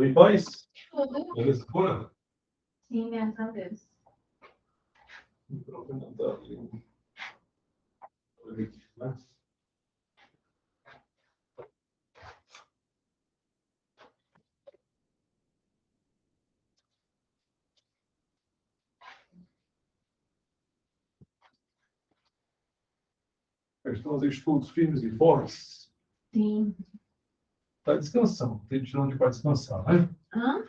em paz? Tudo. Beleza? Bora? Sim, graças a Deus. Né? Estão os estudos firmes e fortes. Sim. Está descansando. Tem tirando um dia para descansar, né? Hã?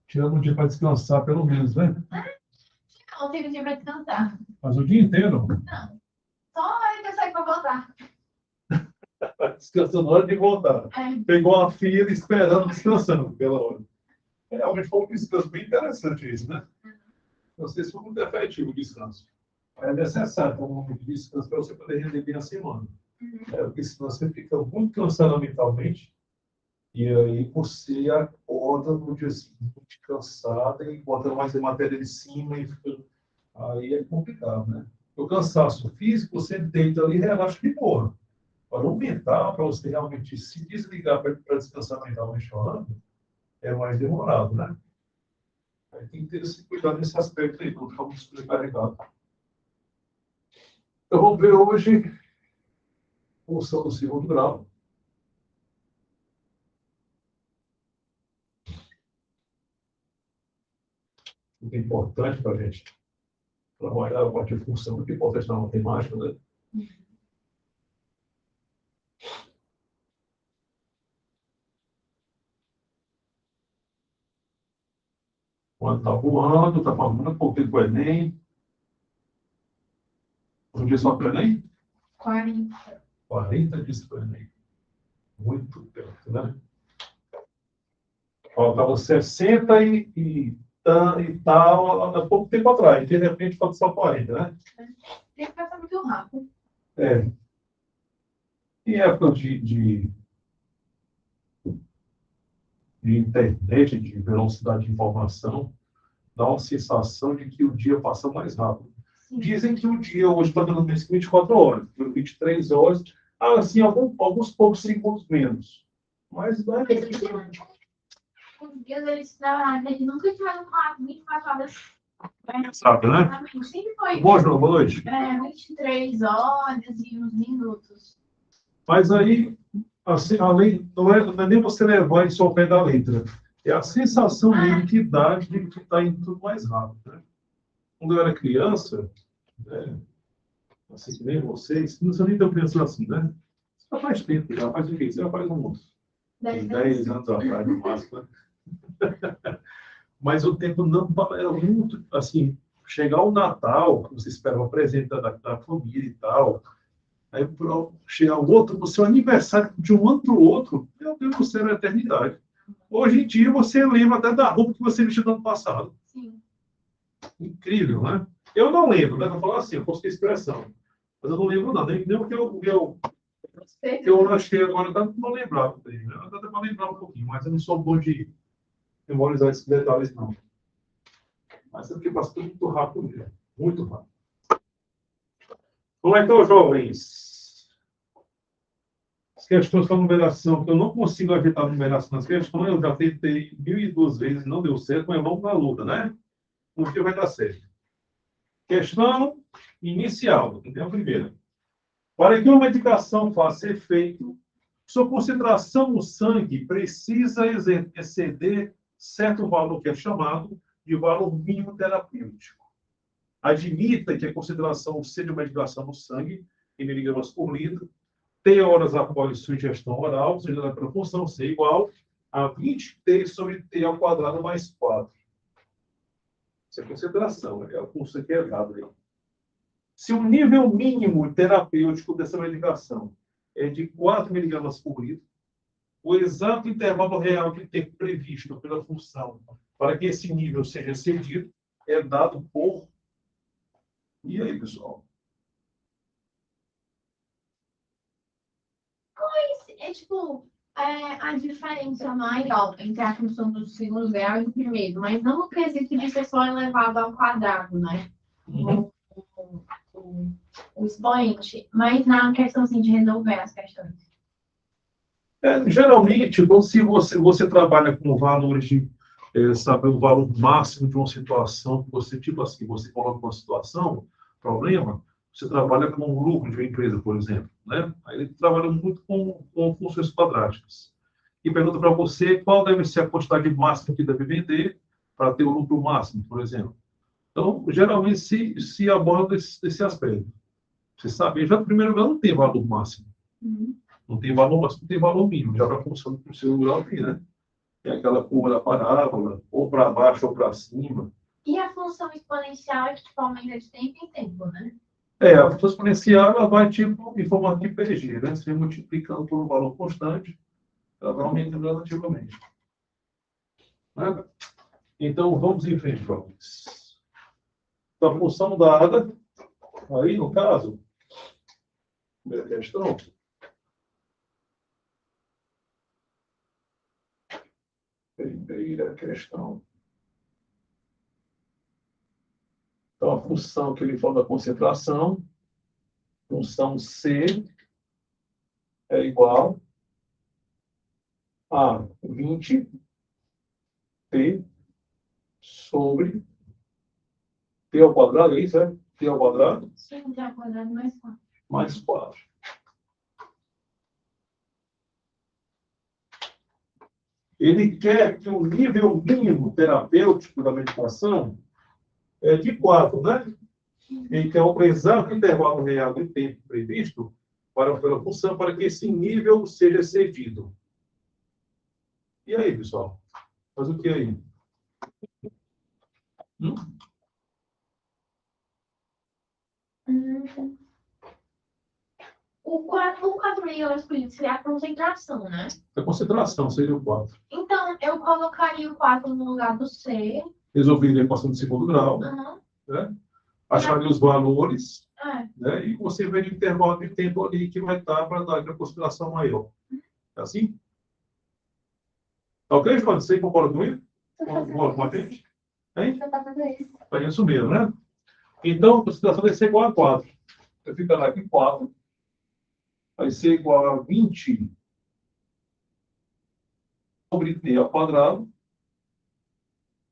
Tirando um dia para descansar, pelo menos, né? Não teve dia para descansar. Mas o dia inteiro. Não. Só a hora que eu saio para voltar. Descansando na hora de voltar. É. Pegou uma fila esperando, descansando pela hora. Realmente foi um descanso bem interessante isso, né? Não sei se foi muito efetivo o descanso. É necessário um momento de descanso para você poder render bem a semana. Porque senão você fica muito cansado mentalmente e aí você acorda no dia seguinte cansado e botando mais matéria em cima e fica... Aí é complicado, né? O cansaço físico, você deita ali e relaxa de boa. Para o mental, para você realmente se desligar para descansar mentalmente falando, é mais demorado, né? Aí tem que ter esse cuidado nesse aspecto aí, para não ficar muito sobrecarregado. Então, vamos ver hoje função do segundo grau. Muito importante para a gente trabalhar a parte de função, muito importante na matemática, né? Quando está voando, está falando um pouquinho do Enem. Um dia só para o Enem? 40. 40 dias para o Enem. Muito perto, né? Faltavam 60 e tal, há pouco tempo atrás. De repente, falta só 40, né? Tem que passar muito rápido. É. Em época de internet, de velocidade de informação, dá uma sensação de que o dia passa mais rápido. Sim. Dizem que o dia hoje está pelo menos 24 horas, 23 horas, assim, alguns poucos segundos menos. Mas não é Os dias eles trabalham, eles nunca tiveram 24 horas. sabe, né? Exatamente. Sempre foi. Boa, João, boa noite. 23 horas e uns minutos. Mas aí, assim, além, não é nem você levar isso ao pé da letra. É a sensação mesmo que dá de que está indo tudo mais rápido. Né? Quando eu era criança, né, assim que nem vocês, não sei nem tão pensando assim, né? Já faz tempo, já faz o quê? Você já faz uns 10 anos atrás, no máximo, né? Mas o tempo não era muito, assim, chegar o Natal, que você espera o presente da família e tal, aí chegar o outro, o seu aniversário de um ano para o outro, meu Deus do céu, é a eternidade. Hoje em dia, você lembra até da roupa que você vestiu no ano passado. Sim. Incrível, né? Eu não lembro, né? Eu falo assim, eu posso ter expressão. Mas eu não lembro nada. Nem o que eu achei agora, dá para lembrar. Dá para lembrar um pouquinho, mas eu não sou bom de memorizar esses detalhes, não. Mas é porque passa tudo muito rápido mesmo. Muito rápido. Vamos lá, então, jovens. As questões com a numeração, que eu não consigo ajeitar a numeração das questões, eu já tentei 1.002 vezes, não deu certo, mas vamos na luta, né? Um dia vai dar certo. Questão inicial, é a primeira. Para que uma medicação faça efeito, sua concentração no sangue precisa exceder certo valor que é chamado de valor mínimo terapêutico. Admita que a concentração seja de medicação no sangue, em miligramas por litro, T horas após sua ingestão oral, seja da proporção C igual a 20T sobre T ao quadrado mais 4. Isso é concentração, é a função que é dada aí. Se o nível mínimo terapêutico dessa medicação é de 4 miligramas por litro, o exato intervalo real de tempo previsto pela função para que esse nível seja excedido é dado por... E aí, pessoal? É tipo, a diferença maior entre a função do segundo grau e do primeiro, mas não no quesito de ser só elevado ao quadrado, né? O expoente, mas na questão assim, de resolver as questões. Geralmente, quando se você trabalha com valores de saber o valor máximo de uma situação, que você, tipo assim, você coloca uma situação, problema, você trabalha com um lucro de uma empresa, por exemplo, né? Aí ele trabalha muito com funções quadráticas. E pergunta para você qual deve ser a quantidade máxima que deve vender para ter o lucro máximo, por exemplo. Então, geralmente, se aborda esse aspecto. Você sabe, já no primeiro lugar não tem valor máximo. Uhum. Não tem valor máximo, não tem valor mínimo. Já para função do seu lugar, tem, né? Tem aquela curva da parábola, ou para baixo ou para cima. E a função exponencial é que tipo, aumenta de tempo em tempo, né? A função exponencial ela vai tipo em formato de PG, né? Se multiplicando por um valor constante, ela vai aumentando relativamente. Né? Então, vamos em frente, jovens. A função dada, aí no caso, primeira questão. Primeira questão. Então, a função que ele fala da concentração, função C é igual a 20t sobre t ao quadrado, é isso, é? T ao quadrado? Sim, já quadrado mais 4. Mais 4. Ele quer que o nível mínimo terapêutico da medicação é de 4, né? Ele quer o exato intervalo real de tempo previsto pela função para que esse nível seja excedido. E aí, pessoal? Faz o que aí? O 4 aí eu escolhi seria a concentração, né? A concentração seria o 4. Então, eu colocaria o 4 no lugar do C. Resolveria a equação de segundo grau. Uhum. Né? Acharia os valores. É. Né? E você vê o intervalo de tempo ali que vai estar para dar a consideração maior. É assim? Tá ok, João? Você concorda comigo? Concorda com a gente? Hein? É isso mesmo, né? Então, a consideração vai ser igual a 4. Vai ficar lá aqui 4. Vai ser igual a 20 sobre t ao quadrado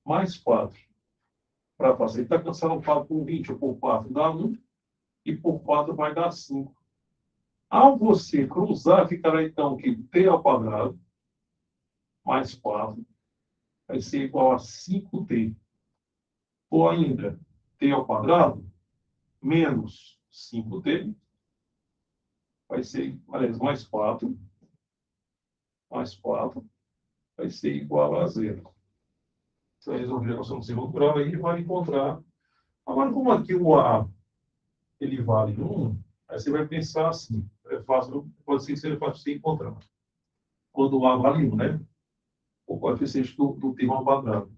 mais 4. Para facilitar, cancelar o 4 por 20 ou por 4 dá 1. E por 4 vai dar 5. Ao você cruzar, ficará então que t ao quadrado mais 4 vai ser igual a 5t. Ou ainda, t ao quadrado menos 5t vai ser, aliás, mais 4 vai ser igual a 0. Você vai resolver a equação do segundo grau aí vai encontrar. Agora, como aqui o A ele vale 1, aí você vai pensar assim, é fácil, pode ser fácil de encontrar. Quando o A vale 1, né? O coeficiente do termo ao quadrado.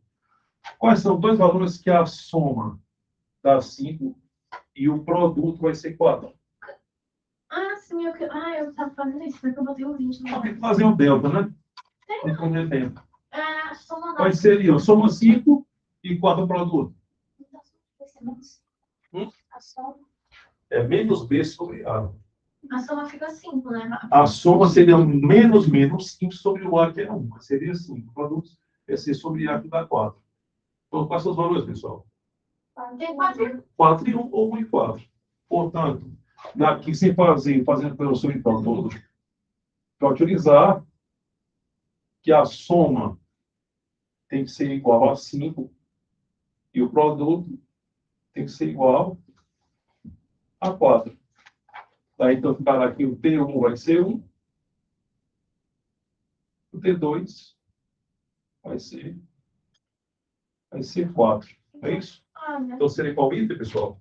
Quais são dois valores que a soma dá 5 e o produto vai ser 4? Ah, sim, eu estava fazendo isso, porque eu botei o 20 no Tem que fazer um delta, né? Não perder tempo. a soma Quais seriam? Soma 5 e 4 produto. A soma. É menos B sobre A. A soma fica 5, né? A soma seria menos 5 sobre o A, que é 1. Seria 5. Produtos é C sobre A, que dá 4. Então, quais são os valores, pessoal? Tem 4. 4 e 1 ou 1 e 4. Portanto, daqui, sem fazendo pelo seu então todo, para utilizar que a soma tem que ser igual a 5 e o produto tem que ser igual a 4. Daí, então, ficará aqui o T1 vai ser 1, o T2 vai ser 4. É isso? Então, seria qual item, pessoal?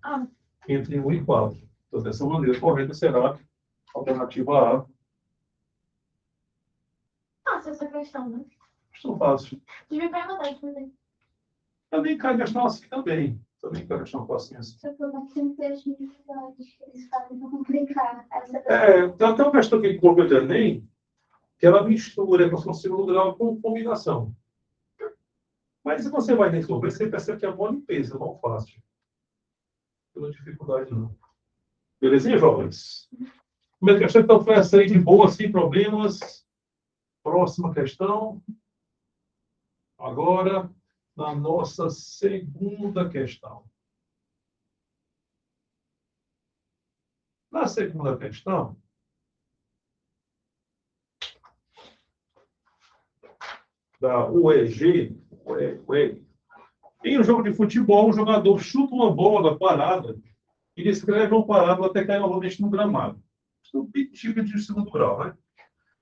Entre 1 e 4. Então, dessa maneira, a correta será a alternativa A. Fácil essa questão, né? Estou fácil. Devia perguntar aqui também. Também cai questão assim também. Também cai questão assim. Só que eu não tenho texto de dificuldades que eles fazem para complicar. Tem até uma questão que colocou de Enem, que ela mistura a equação segundo grau com combinação. Mas se você vai resolver, você percebe que é uma limpeza, não fácil. Não tem dificuldade, não. Belezinha, jovens? Primeira questão, então, foi essa aí de boa, sem problemas. Próxima questão. Agora, na nossa segunda questão. Na segunda questão, da UEG, em um jogo de futebol, um jogador chuta uma bola parada e descreve uma parábola até cair novamente no gramado. Isso é um tipo de segundo grau, né?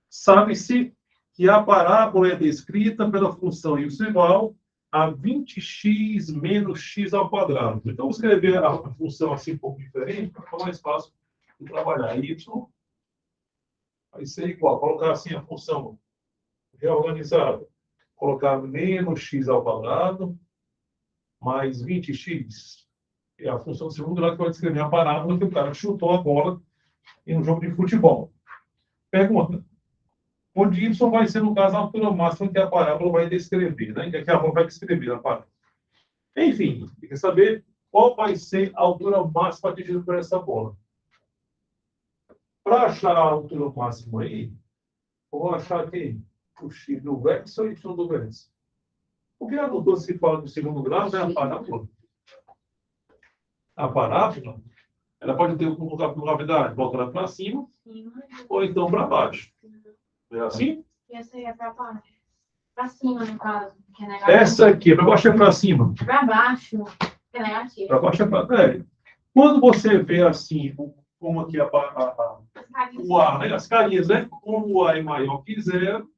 Sabe-se que a parábola é descrita pela função y igual a 20x menos x ao quadrado. Então, vou escrever a função assim um pouco diferente, para ficar mais fácil de trabalhar. Y vai ser igual. Colocar assim a função reorganizada. Colocar menos x ao quadrado mais 20x. É a função do segundo grau que vai descrever a parábola que o cara chutou a bola em um jogo de futebol. Pergunta. Onde y vai ser, no caso, a altura máxima que a parábola vai descrever, né? Que a parábola vai descrever a parábola. Enfim, tem que saber qual vai ser a altura máxima atingida por essa bola. Para achar a altura máxima aí, vou achar aqui o x do vértice ou y do vértice. Porque a altura se fala do segundo grau é a parábola. A parábola, ela pode ter um lugar por gravidade, voltando para cima, ou então para baixo. É assim? E essa aí é para baixo. Para cima, no caso, que é negativo. Essa aqui, para baixo é para cima. Para baixo, que é negativo. Para baixo é para... Quando você vê assim, como aqui o A, né? As carinhas, né? Como o A é maior que zero,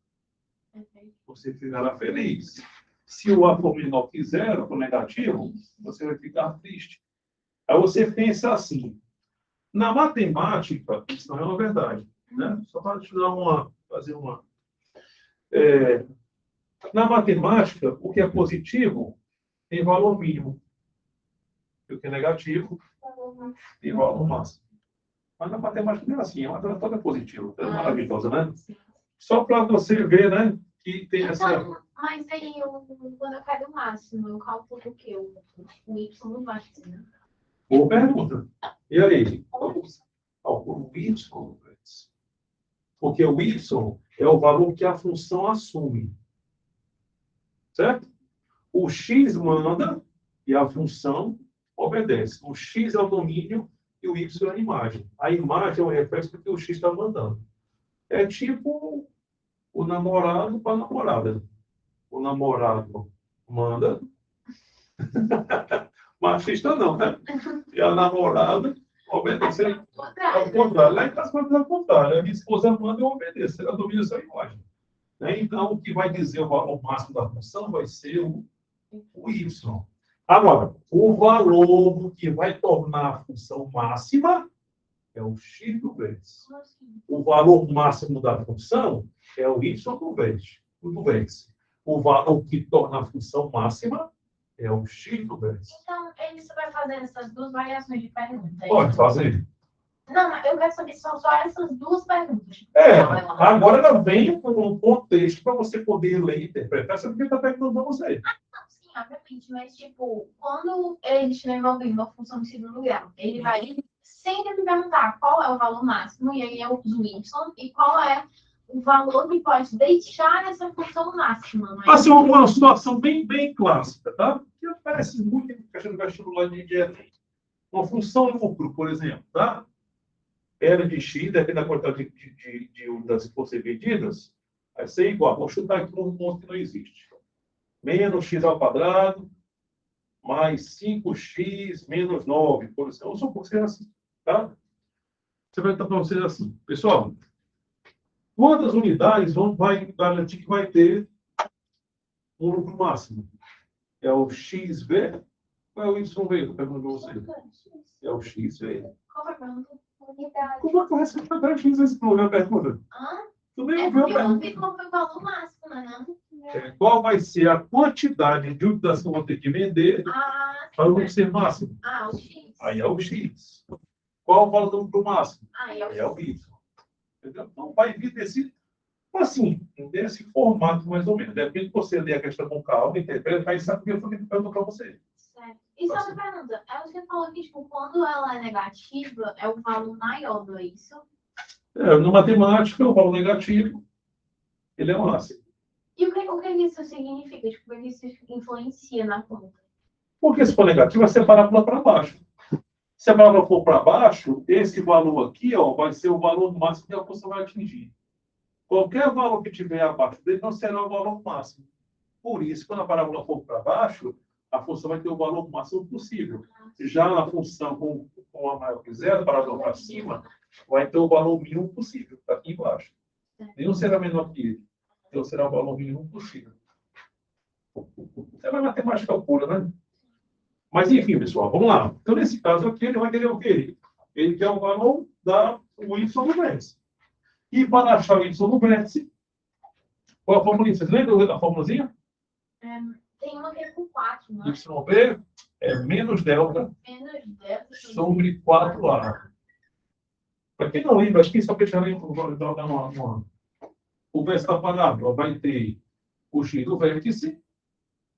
você ficará feliz. Se o A for menor que zero, for negativo, você vai ficar triste. Aí você pensa assim, na matemática, isso não é uma verdade, né? Só para te dar fazer uma... na matemática, o que é positivo tem valor mínimo. E o que é negativo tem valor máximo. Mas na matemática não é assim, a matemática toda é positiva, é maravilhosa, né? Só para você ver, né, que tem essa... Então, mas aí, quando eu pego o máximo, eu calculo o quê? O y não vai ser, né? Boa pergunta. E aí? O y, porque o y é o valor que a função assume. Certo? O x manda e a função obedece. O x é o domínio e o y é a imagem. A imagem é o reflexo do que o x está mandando. É tipo o namorado para a namorada. O namorado manda. Machista não, né? E a namorada obedece ao contrário. Lá em casa vai ao contrário. A minha esposa manda e eu obedeço. Ela domina essa imagem. Né? Então, o que vai dizer o valor máximo da função vai ser o y. Agora, o valor que vai tornar a função máxima é o x do vértice. O valor máximo da função é o y do vértice. O valor que torna a função máxima é o x do vértice. Então, você vai fazer essas duas variações de perguntas. Pode fazer. Não, mas eu quero saber se são só essas duas perguntas. Agora ela vem com um contexto para você poder ler e interpretar, você porque está perguntando para você. Sim, obviamente, mas tipo, quando ele estiver envolvendo uma função de segundo grau, ele vai sempre me perguntar qual é o valor máximo, e aí eu uso y, e qual é o valor que pode deixar essa função máxima. Mas... Assim, uma situação bem clássica, tá? Que aparece muito em questão de vestibular de Enem. Uma função lucro, por exemplo, tá? Era de x, depende da quantidade de unidades que fossem vendidas, vai ser igual. Vou chutar aqui um ponto que não existe. Menos x ao quadrado, mais 5x menos 9, por exemplo. Eu sou um pouco assim, tá? Você vai estar para vocês assim. Pessoal, quantas unidades vai garantir que vai ter um lucro máximo? É o XV ou é o YV? Eu pergunto para você. É o XV. Qual foi a pergunta? Como é que eu respondo para X esse problema? Pergunta. Tu nem ouviu a Eu pergunta. vi qual foi o valor máximo, né? Qual vai ser a quantidade de unidades que eu vou ter que vender para o lucro ser máximo? O X. Aí é o X. Qual o valor do lucro máximo? Aí É o Y. Entendeu? Então vai vir desse formato, mais ou menos. Depende de você ler a questão com calma, interpretar e sabe o que eu estou perguntando para você. Certo. E só uma pergunta, você falou que tipo, quando ela é negativa, é o valor maior, não é isso? Na matemática, o valor negativo ele é um ácido. E o que isso significa? Tipo, o que isso influencia na conta? Porque se for negativo, vai ser a parábola para baixo. Se a parábola for para baixo, esse valor aqui, ó, vai ser o valor máximo que a função vai atingir. Qualquer valor que tiver abaixo dele não será o valor máximo. Por isso, quando a parábola for para baixo, a função vai ter o valor máximo possível. Já a função com a maior que zero, a parábola para cima, vai ter o valor mínimo possível, está aqui embaixo. Nenhum será menor que ele. Então será o valor mínimo possível. É uma matemática pura, né? Mas, enfim, pessoal, vamos lá. Então, nesse caso aqui, ele vai querer o quê? Ele quer o valor do y no vértice. E para achar o y no vértice, qual a formulazinha? Vocês lembram da formulazinha? Tem uma que é com 4, não é? YB é menos delta Menos delta sobre 4A. Para quem não lembra, acho que só que já lembra, vou dar o vértice da parábola vai ter o x do vértice,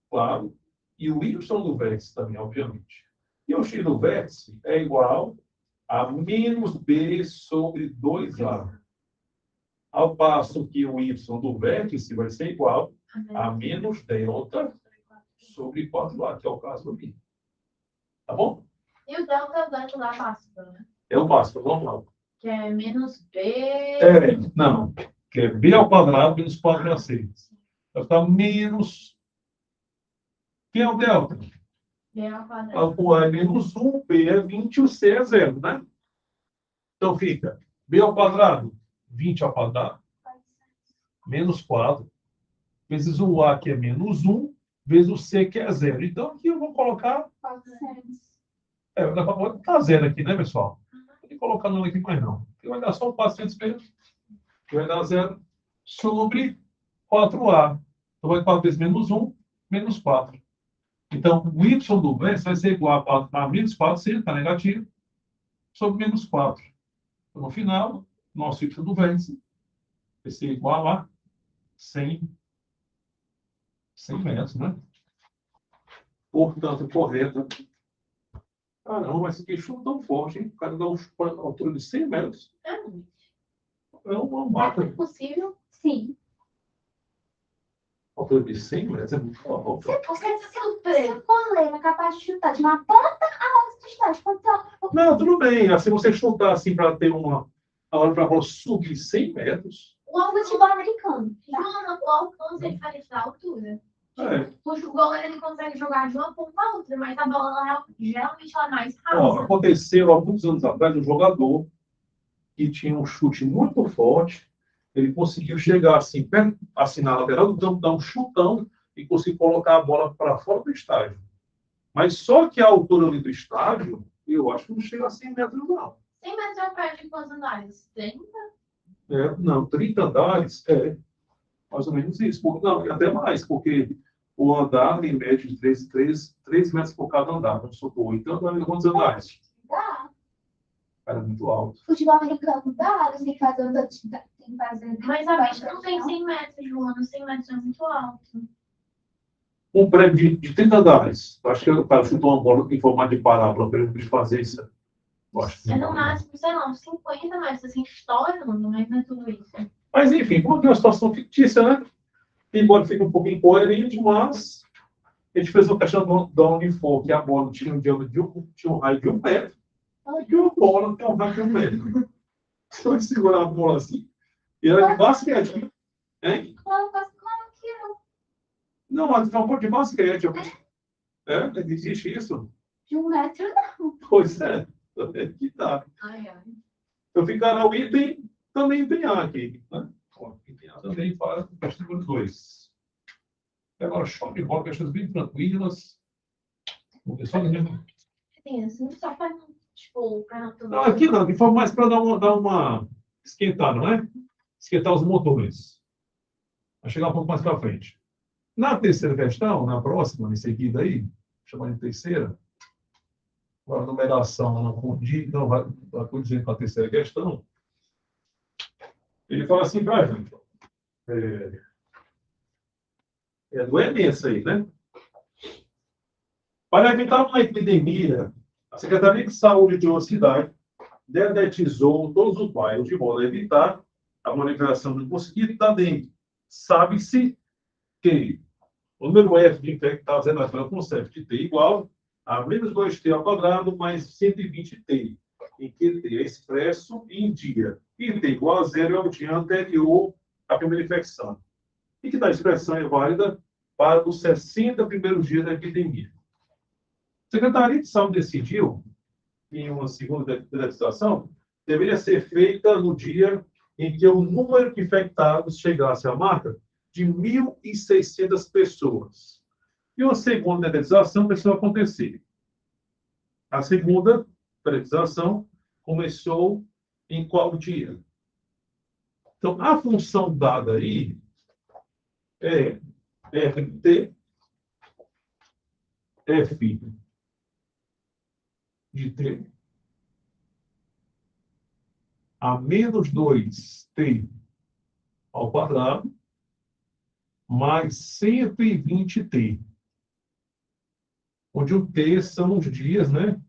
claro, e o y do vértice também, obviamente. E o x do vértice é igual a menos b sobre 2a. Ao passo que o y do vértice vai ser igual a menos delta sobre 4a, que é o caso aqui. Tá bom? E o delta é o delta da Bhaskara, né? É o básico, vamos lá. Que é menos b. Não, que é b ao quadrado menos 4ac. Vai ficar menos. Quem é o delta? B ao quadrado. O A é menos 1, B é 20 e o C é 0, né? Então fica b ao quadrado, 20 ao quadrado, menos 4, vezes o A, que é menos 1, vezes o C, que é 0. Então aqui eu vou colocar. 400. Dá para botar 0 aqui, né, pessoal? Não tem que colocar nada aqui mais não. Porque vai dar só um 400 mesmo. Que vai dar 0 sobre 4A. Então vai 4 vezes menos 1, menos 4. Então, o y do vértice vai ser igual a menos 4, se ele está negativo, sobre menos 4. Então, no final, nosso y do vértice vai ser igual a 100 metros, né? Portanto, correto. Caramba, mas esse bicho tão forte, hein? O cara dá uma altura de 100 metros. É muito. É uma mata. É possível? Sim. Altura de 100 metros é muito alto. Você é surpresa. Coleira capaz de chutar de uma ponta a outra distante. Não, tudo bem. Assim, você chutar assim para ter uma. A hora para a bola subir 100 metros. O futebol americano. Joana, o alcance é diferente da altura. É. O goleiro ele consegue jogar de uma ponta a outra, mas a bola geralmente ela é mais Ó, rasa. aconteceu alguns anos atrás um jogador que tinha um chute muito forte. Ele conseguiu chegar assim, perto, assim na lateral do campo, dar um chutão e conseguir colocar a bola para fora do estádio. Mas só que a altura ali do estádio, eu acho que não chega a 100 metros, não. 100 metros é perto de quantos andares? 30? Não, 30 andares é mais ou menos isso. Não, até mais, porque o andar em média de 3 metros por cada andar. Vamos supor. Então, quantos andares? Dá. Era muito alto. Futebol americano dá. Você tem que fazer o touchdown. Tem que fazer. Mas a bicha não tem 100 metros, Joana. 100 metros é muito alto. Um prédio de 30 andares. Acho que o cara chutou uma bola em formato de parábola para ele fazer isso. Eu acho que É não. no máximo, sei lá, uns 50 metros, assim, estourando, mas não é tudo isso. Mas, enfim, porque é uma situação fictícia, né? Embora fique um pouco incoerente, mas a gente fez uma questão da Unifor, que a bola tinha um diâmetro tinha um raio de 1 metro. Aqui uma bola tem um raio de 1 metro. Se eu segurar a bola assim, e era de basquete, hein? Claro que eu. Não, mas não foi de basquete. Existe isso? De 1 metro, não. Pois é. Que tá. Ai, ai. Então ficará o item, também tem A aqui. Né? Ó, item A também para o questão número 2. Agora, show de bola, questões bem tranquilas. Vou ver só mesmo. Tem assim, só para, tipo, para não Não, aqui não, aqui foi mais para dar uma esquentada, não é? Esquentar os motores. Vai chegar um pouco mais para frente. Na terceira questão, na próxima, em seguida aí, chamando de terceira, a numeração não vai condizer com a terceira questão. Ele fala assim para a gente. É do Enem isso aí, né? Para evitar uma epidemia, a Secretaria de Saúde de uma cidade dedetizou todos os bairros de modo a evitar a proliferação do mosquito da dengue, sabe-se que o número F de infectados relacionado com CEF de T igual a menos 2T ao quadrado mais 120T, em que T é expresso em dia. E T igual a zero é o dia anterior à primeira infecção. E que tal expressão é válida para os 60 primeiros dias da epidemia. A Secretaria de Saúde decidiu que uma segunda dedetização deveria ser feita no dia em que o número de infectados chegasse à marca de 1.600 pessoas. E uma segunda dedetização precisou acontecer. A segunda dedetização começou em qual dia? Então, a função dada aí é FT, F de T, a menos 2T ao quadrado, mais 120T. Onde o T são os dias, né?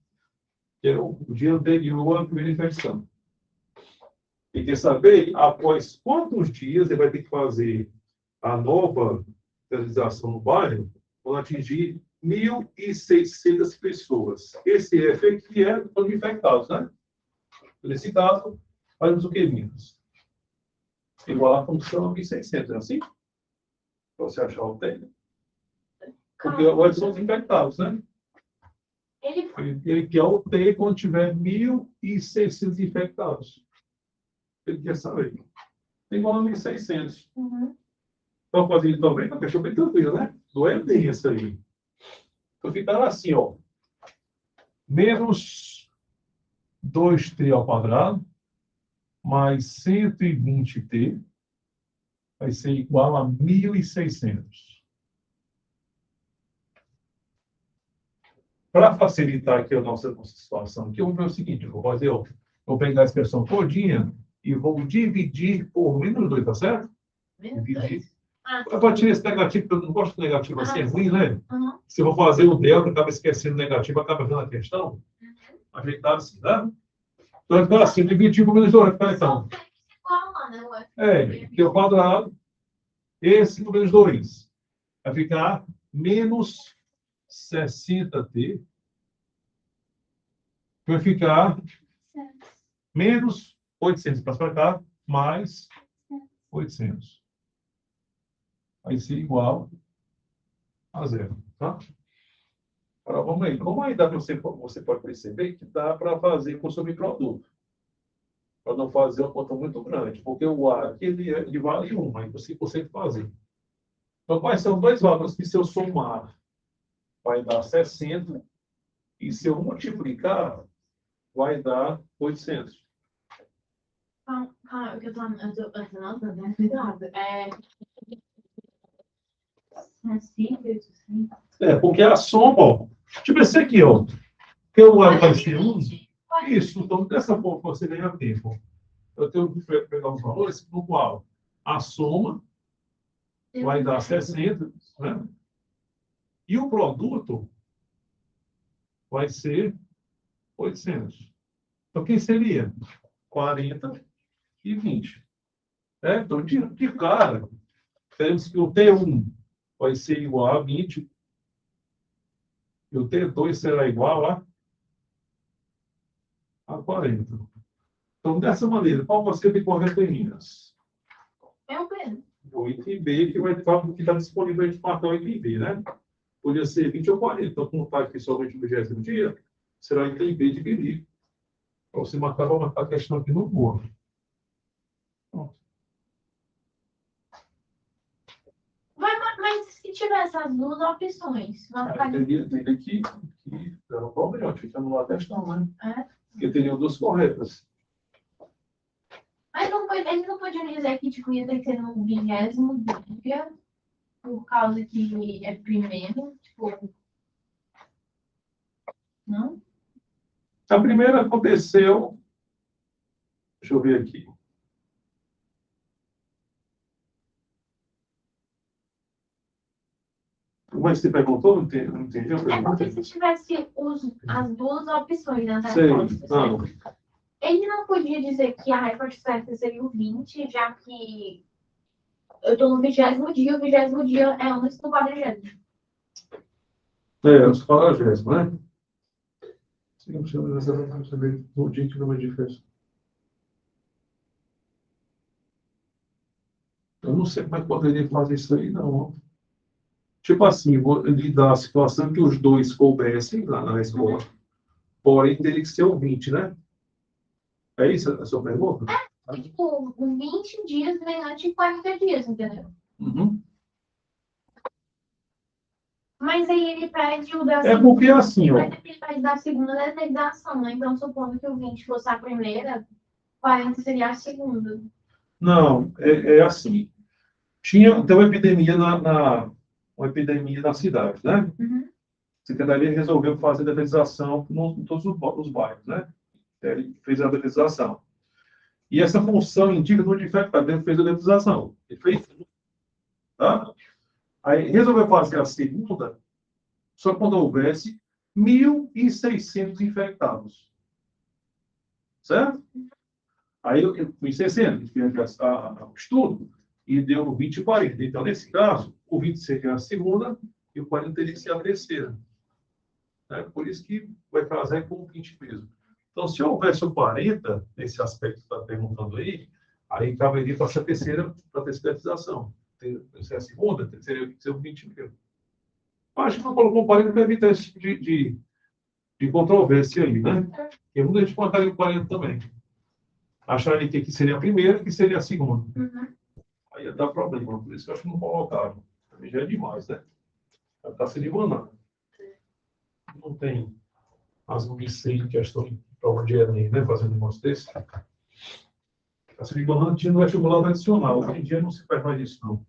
Que é o dia anterior à primeira infecção. E quer saber, após quantos dias ele vai ter que fazer a nova realização no bairro, quando atingir 1.600 pessoas. Esse F aqui é os infectados, né? Nesse caso, fazemos o que, Minas? Igual a função 1.600, é assim? Você achar o T? Porque agora são os infectados, né? Ele quer o T quando tiver 1.600 infectados. Ele quer saber. Tem igual a 1.600. Então, fazendo também, a questão bem tranquila, né? Não é bem isso aí. Então, ficará assim, ó. Menos 2T ao quadrado, mais 120T, vai ser igual a 1.600. Para facilitar aqui a nossa situação, aqui eu vou ver o seguinte, eu vou fazer, ó, vou pegar a expressão todinha e vou dividir por menos 2, tá certo? Dividir. Eu vou tirar esse negativo, porque eu não gosto de negativo assim, é ruim, né? Se eu vou fazer o delta, acaba esquecendo o negativo, acaba vendo a questão. Ajeitado assim, né? Então, vai ficar assim, dividir por menos 2, tá, então? Que é o quadrado, esse por menos 2. Vai ficar menos 60T. Vai ficar menos 800 para cá, mais 800. Vai ser igual a zero. Tá? Agora, vamos aí. Como aí dá para você pode perceber que dá para fazer com o subproduto. Para não fazer uma conta muito grande. Porque o A aqui, ele vale 1, aí você consegue fazer. Então, quais são os dois valores que, se eu somar, vai dar 60, e se eu multiplicar, vai dar 800. O que eu tô anotando, né? Cuidado. Porque a soma, ó, tipo esse aqui, ó, que o A vai ser 1, isso, então dessa forma você ganha tempo. Eu tenho que pegar os valores no qual a soma vai dar 60, né? E o produto vai ser 800. Então, quem seria? 40 e 20. Então, de cara, temos que o T1 vai ser igual a 20, e o T2 será igual a 40. Então, dessa maneira, qual você tem correto em Minas? É o B. O item B, que vai estar disponível de marcar o item B, né? Podia ser 20 ou 40. Então, como está aqui somente o 20º dia, será item B dividir. Para você marcar, vai marcar a questão aqui no Word. Pronto. Mas se tiver essas duas opções, Teria que dar um problema, fica no lado da questão, né? Porque teriam duas corretas. Mas eles não podiam dizer que tipo, ia ter que ser no 20º dia, por causa que é primeiro, tipo... Não? A primeira aconteceu... Deixa eu ver aqui. Mas você perguntou? Não entendi a pergunta. Porque se tivesse as duas opções nas Sei. respostas, ele não podia dizer que a resposta certa seria o 20, já que eu estou no 20º dia, o 20º dia é antes do 40º. Os 40, né? Sim, eu chamo exatamente saber o dia que não é diferença. Eu não sei como é que poderia fazer isso aí, não. Tipo assim, ele dá a situação que os dois coubessem lá na escola, porém teria que ser o 20, né? É isso a sua pergunta? Tipo, 20 dias vem antes de 40 dias, entendeu? Uhum. Mas aí ele pede o da É porque assim, ó. Mas ele pede da segunda determinação, né? Então, supondo que o 20 fosse a primeira, 40 seria a segunda. Não, é assim. Tem uma epidemia uma epidemia na cidade, né? Uhum. A secretaria resolveu fazer a detetização em todos os bairros, né? Ele fez a detetização. E essa função indica no infectado, ele fez a detetização. Ele fez, tá? Aí resolveu fazer a segunda, só quando houvesse 1.600 infectados. Certo? Aí eu fui 60, fiz o estudo, e deu 20 e 40. Então, nesse caso, o 20 seria a segunda e o 40 teria que ser a terceira. Né? Por isso que vai fazer com 20 mesmo. Então, se houvesse o 40, nesse aspecto que você está perguntando aí caberia para essa terceira, para a terceirização. Se é a segunda, teria que ser o 20 mesmo. Acho que não colocou 40 para evitar esse tipo de controvérsia aí, né? Porque muita gente colocaria o 40 também. Acharia que aqui seria a primeira e que seria a segunda. Uhum. Aí ia dar problema, por isso que eu acho que não colocaram. Também já é demais, né? Vai estar se limanando. Não tem as munições de questão de prova de Enem, né? Fazendo um negócio desse. Está se limanando tinha no vestibular tradicional. Hoje em dia não se faz mais isso, não.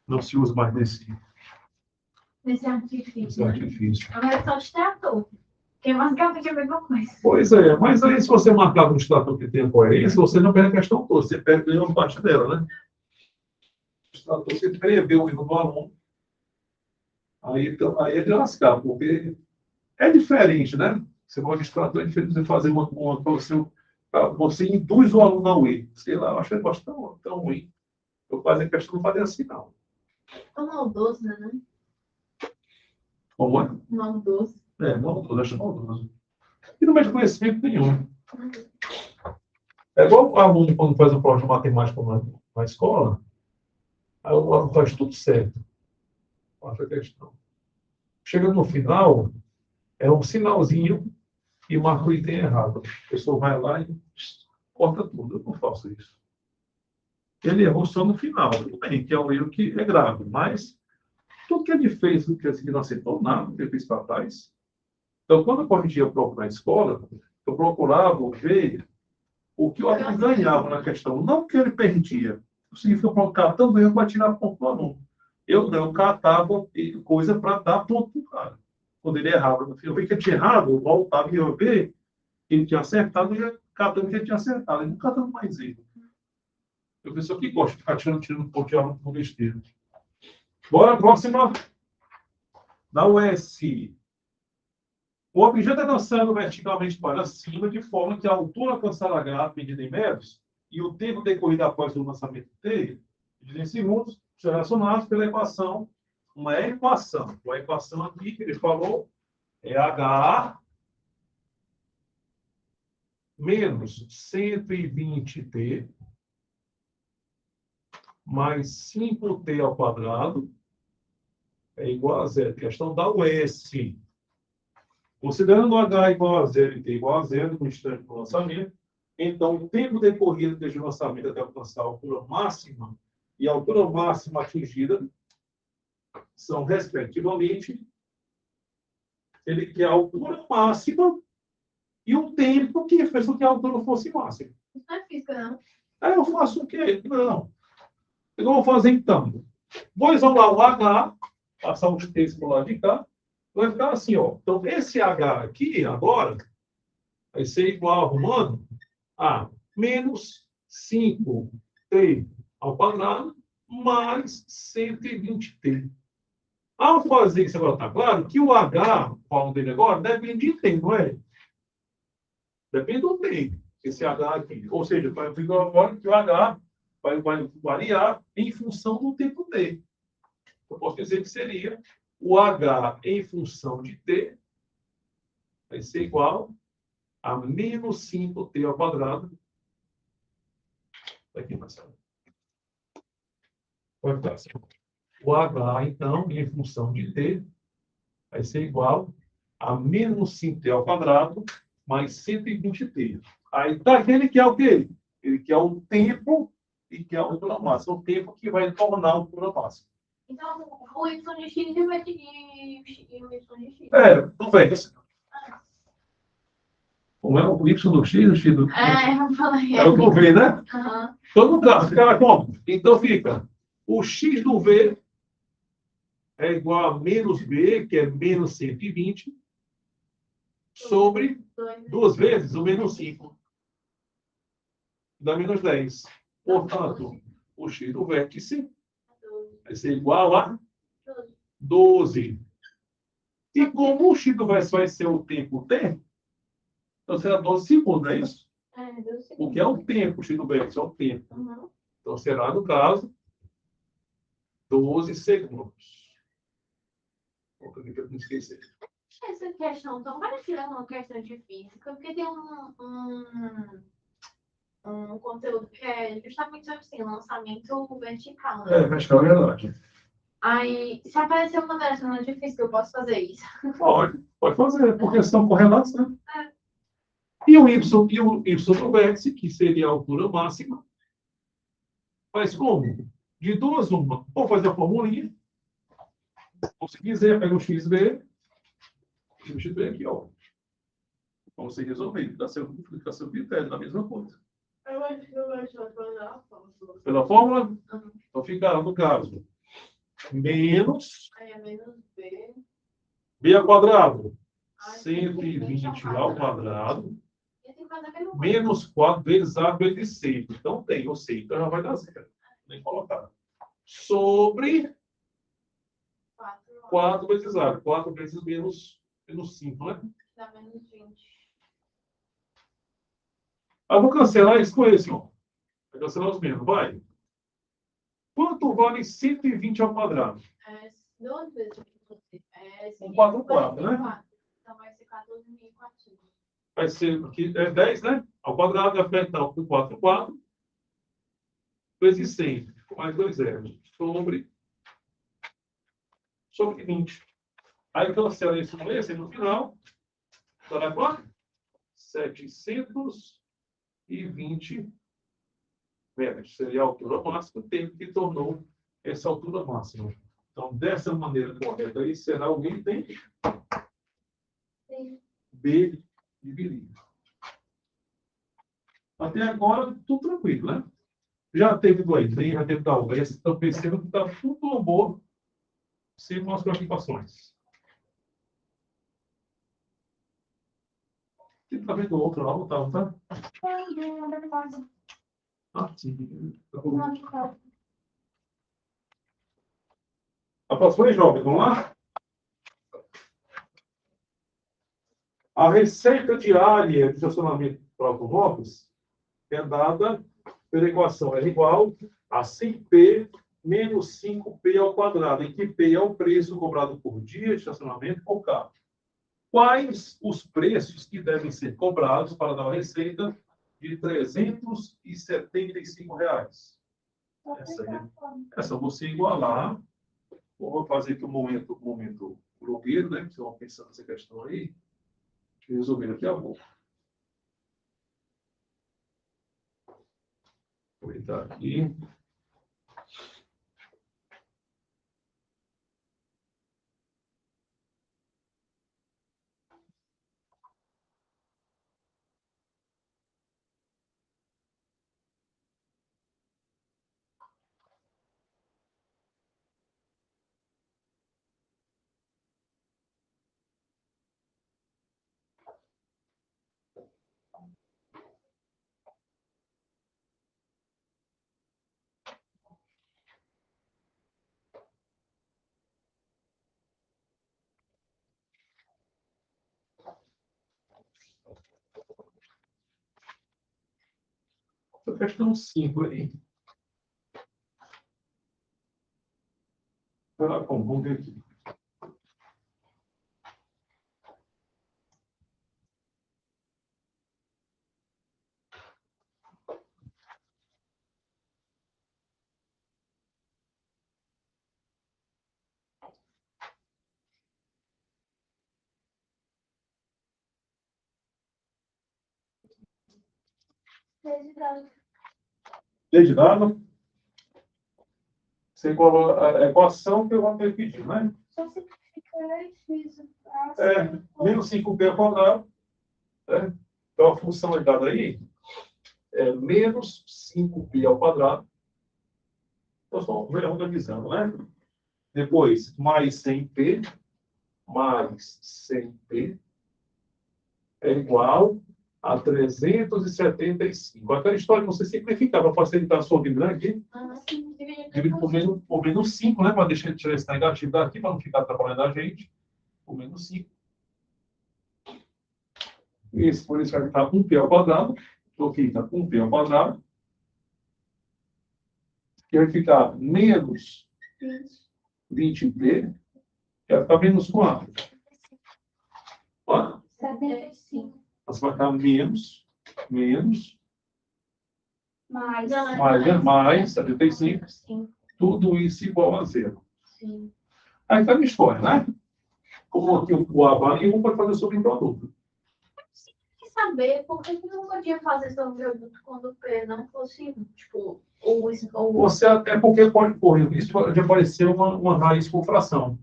Não se usa mais Nesse artifício. nesse artifício. Agora é só de trator. Porque basicamente é a mesma coisa. Pois é, mas aí se você marcar no extrator que tem coerência, você não perde a questão toda, você perde uma parte dela, né? O extrator, você prevê o erro do aluno, aí é de lascar, porque é diferente, né? Você pode extrator é diferente de você fazer você induz o aluno ao erro. Sei lá, eu acho que é tão ruim. Eu fazer questão de fazer assim, não. Tão maldoso, né? Como é? Maldoso. Maldoso, acho maldoso. E não mexe conhecimento nenhum. É igual o aluno quando faz o prova de matemática na escola, aí o aluno faz tudo certo. Acha questão. Chega no final, é um sinalzinho e marca o item errado. A pessoa vai lá e corta tudo. Eu não faço isso. Ele errou só no final, tudo bem, que é um erro que é grave, mas tudo que ele fez, que ele não acertou nada, que ele fez para trás. Então, quando eu corrigia a prova na escola, eu procurava ver o que o aluno ganhava na questão, não o que ele perdia. Isso significa colocar também para tirar ponto do aluno. Eu não catava coisa para dar ponto para o cara. Quando ele errava, eu vi que ele tinha errado, eu voltava e eu ver que ele tinha acertado, e ia catando que ele tinha acertado. Ele não catando mais erro. Eu pessoa que gosta de ficar tirando ponto de aluno por besteira. Bora, próxima. Da US. O objeto é dançando verticalmente para cima, de forma que a altura alcançada H, medida em metros, e o tempo decorrido após o lançamento dele, medida em segundos, são relacionados pela equação. Uma equação. A equação aqui que ele falou é H menos 120t mais 5t ao quadrado é igual a zero. Questão da US. Considerando H igual a zero e t igual a zero no instante do lançamento, então o tempo decorrido desde o lançamento até alcançar a altura máxima e a altura máxima atingida são, respectivamente, ele quer a altura máxima e o tempo que fez com que a altura fosse máxima. Isso não é física, não. Aí eu faço o quê? Não. Eu vou fazer então. Vou isolar o H, passar os T's para o lado de cá, vai ficar assim, ó. Então, esse H aqui, agora, vai ser igual, arrumando, a menos 5t ao quadrado mais 120t. Ao fazer isso agora, está claro que o H, falando dele agora, depende de tempo, não é? Depende do tempo, esse H aqui. Ou seja, fica agora que o H vai variar em função do tempo t. Eu posso dizer que seria o h em função de t vai ser igual a menos 5t ao quadrado. Aqui, Marcelo. Vai ficar assim. O h, então, em função de t, vai ser igual a menos 5t ao quadrado mais 120t. Aí, daquele que é o quê? Ele quer o tempo e quer a altura máxima. O tempo que vai tornar a altura máxima. Então, o y de x e o y de x. Tudo bem. Como é o y do x, o x do... Eu falei. É o do v, né? Uhum. Então, no caso, fica como? Então, fica o x do v é igual a menos b, que é menos 120, sobre 2 vezes o menos 5. Dá menos 10. Portanto, o x do vértice vai ser igual a 12. E como o x do vértice vai ser o tempo t, então será 12 segundos, não é isso? O que é o tempo, o x do vértice é o tempo. Uhum. Então será, no caso, 12 segundos. Vou não esquecer. Essa questão tão parecida com uma questão de física, porque tem um conteúdo que é justamente sobre assim, lançamento vertical, né? Vertical é verdade. Aí, se aparecer uma dessa não é difícil, eu posso fazer isso. Pode fazer, porque são correlatos, né? E o y do vértice, que seria a altura máxima, faz como? De duas, uma. Vou fazer a formulinha. Ou se quiser, pega o xb. O xb aqui, ó. Vamos se resolver. Dá seu critério, da mesma coisa. Eu acho que eu vou achar pela fórmula. Pela fórmula? Então ficará, no caso, menos Aí é menos b. b ao quadrado. 120 ao quadrado. Menos 4 vezes a vezes 6. Então tem, ou seja, então já vai dar zero. Nem colocar. Sobre 4 vezes A. 4 vezes menos 5, né? Dá menos 20. Eu vou cancelar isso com esse, ó. Vai cancelar os menos, vai. Quanto vale 120 ao quadrado? É 2 vezes. Um 4 quadrado, né? Então vai ser 14.400. Vai ser aqui, 10, né? Ao quadrado vai ficar então com 4 quadrado. Vezes 100. Mais 2 zeros. Sobre 20. Aí cancela isso com esse no final. Dará quanto? 720 metros. Seria a altura máxima, o tempo que tornou essa altura máxima. Então, dessa maneira correta aí, será o item B de Belize. Até agora, tudo tranquilo, né? Já teve do Enem, já teve da UES, então perceba que está tudo bom, sem umas preocupações. Você está vendo o outro lá, tá? Sim. A próxima é jovem, vamos lá? A receita diária de estacionamento para automóveis é dada pela equação R igual a 100p menos 5p ao quadrado, em que p é o preço cobrado por dia de estacionamento por carro. Quais os preços que devem ser cobrados para dar uma receita de R$ 375? Essa eu vou se igualar. Vou fazer aqui um momento blogueiro, né? Vocês vão pensando nessa questão aí. Deixa eu resolver daqui a pouco. Vou aproveitar aqui. Essa questão 5 aí. Vamos ver aqui. Desde dado, você coloca a equação que eu vou ter pedido, né? Só simplificar e fiz Menos 5p ao quadrado. Né? Então, a função é dada aí é menos 5p ao quadrado. Então, só organizando, né? Depois, mais 100p, mais 100p, é igual a 375. Aquela história, você simplificar para facilitar a sua vida aqui. Divide por menos 5, né? Para deixar tirar esse negativo daqui, para não ficar atrapalhando a gente. Por menos 5. Isso, por isso vai ficar 1p ao quadrado. Então, fica 1p ao quadrado. Que vai ficar menos 20p. Que vai ficar menos quanto? Quanto? 75. Você vai ficar menos, mais 75. Tudo isso igual a zero. Sim. Aí está a história, né? Como aqui o avalio, um pode fazer sobre o produto. E saber por que não podia fazer sobre o produto quando o P não fosse, tipo, ou Você até porque pode correr. Isso pode aparecer uma raiz com fração.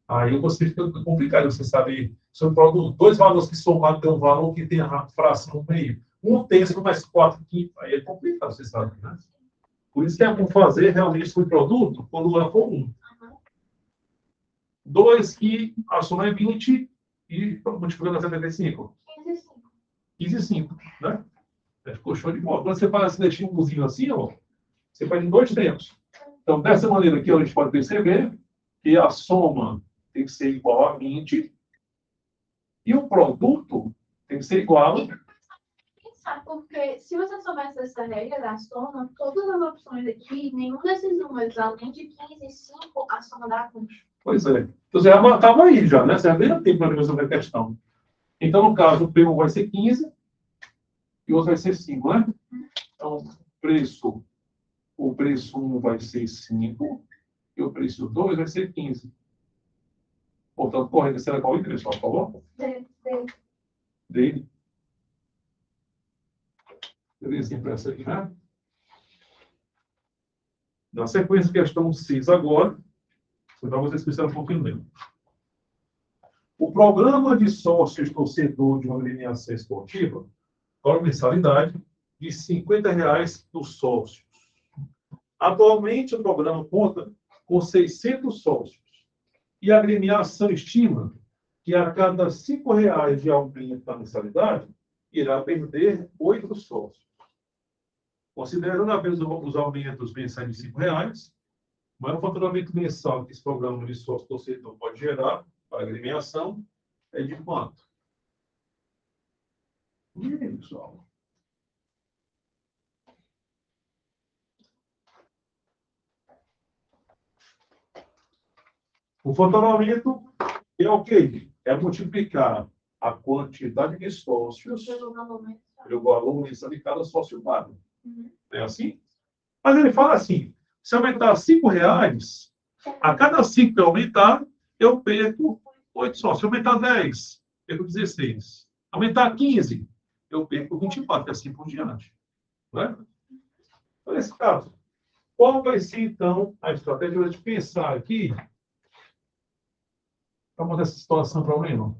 Aí você fica complicado. Você sabe sobre o produto. Dois valores que somados tem um valor que tem a fração no meio. 1/3 mais 4/5. Aí é complicado, você sabe, né? Por isso que é bom fazer realmente sobre o produto quando é comum. 2 que a soma é 20 e multiplicando a 75. 15,5, né? Ficou show de bola. Quando você faz esse deixinhozinho assim, ó, você faz em 2 tempos. Então, dessa maneira aqui, a gente pode perceber que a soma tem que ser igual a 20 e o produto tem que ser igual a... Sabe, porque se você soubesse dessa regra da soma, todas as opções aqui, nenhum desses números, além de 15 e 5, a soma dá 20. Pois é. Então, você já matava aí já, né? Você já ganha tempo para resolver a questão. Então, no caso, o P1 vai ser 15 e o outro vai ser 5, né? Então, o preço 1 vai ser 5 e o preço 2 vai ser 15. Portanto, correndo, será qual o endereço, por favor? Dele. Beleza, impressa aqui, né? Na sequência, questão 6 agora. Então, vocês precisam um pouquinho dele. O programa de sócios torcedor de uma agremiação esportiva cobra mensalidade de R$ 50 dos sócios. Atualmente, o programa conta com 600 sócios. E a agremiação estima que a cada R$ 5,00 de aumento da mensalidade, irá perder 8 sócios. Considerando apenas os aumentos mensais de R$ 5,00, mas o faturamento mensal que esse programa de sócio torcedor pode gerar para a agremiação é de quanto? E aí, pessoal? O faturamento é o quê? É multiplicar a quantidade de sócios pelo valor mensal de cada sócio pago. É assim? Mas ele fala assim, se aumentar R$ 5,00, a cada 5 que eu aumentar, eu perco 8 sócios. Se aumentar 10, perco 16. Aumentar 15, eu perco 24, e assim por diante. Não é? Então, nesse caso, qual vai ser, então, a estratégia de pensar aqui para mudar essa situação problema?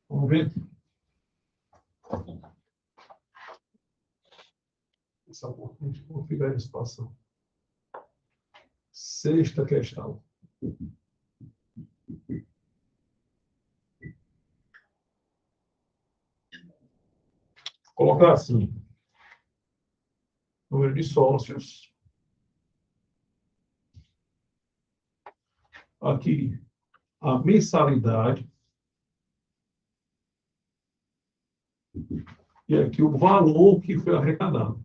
Vamos ver. Essa oportunidade de configurar a situação. Sexta questão. Colocar assim. Número de sócios. Aqui, a mensalidade. E aqui o valor que foi arrecadado.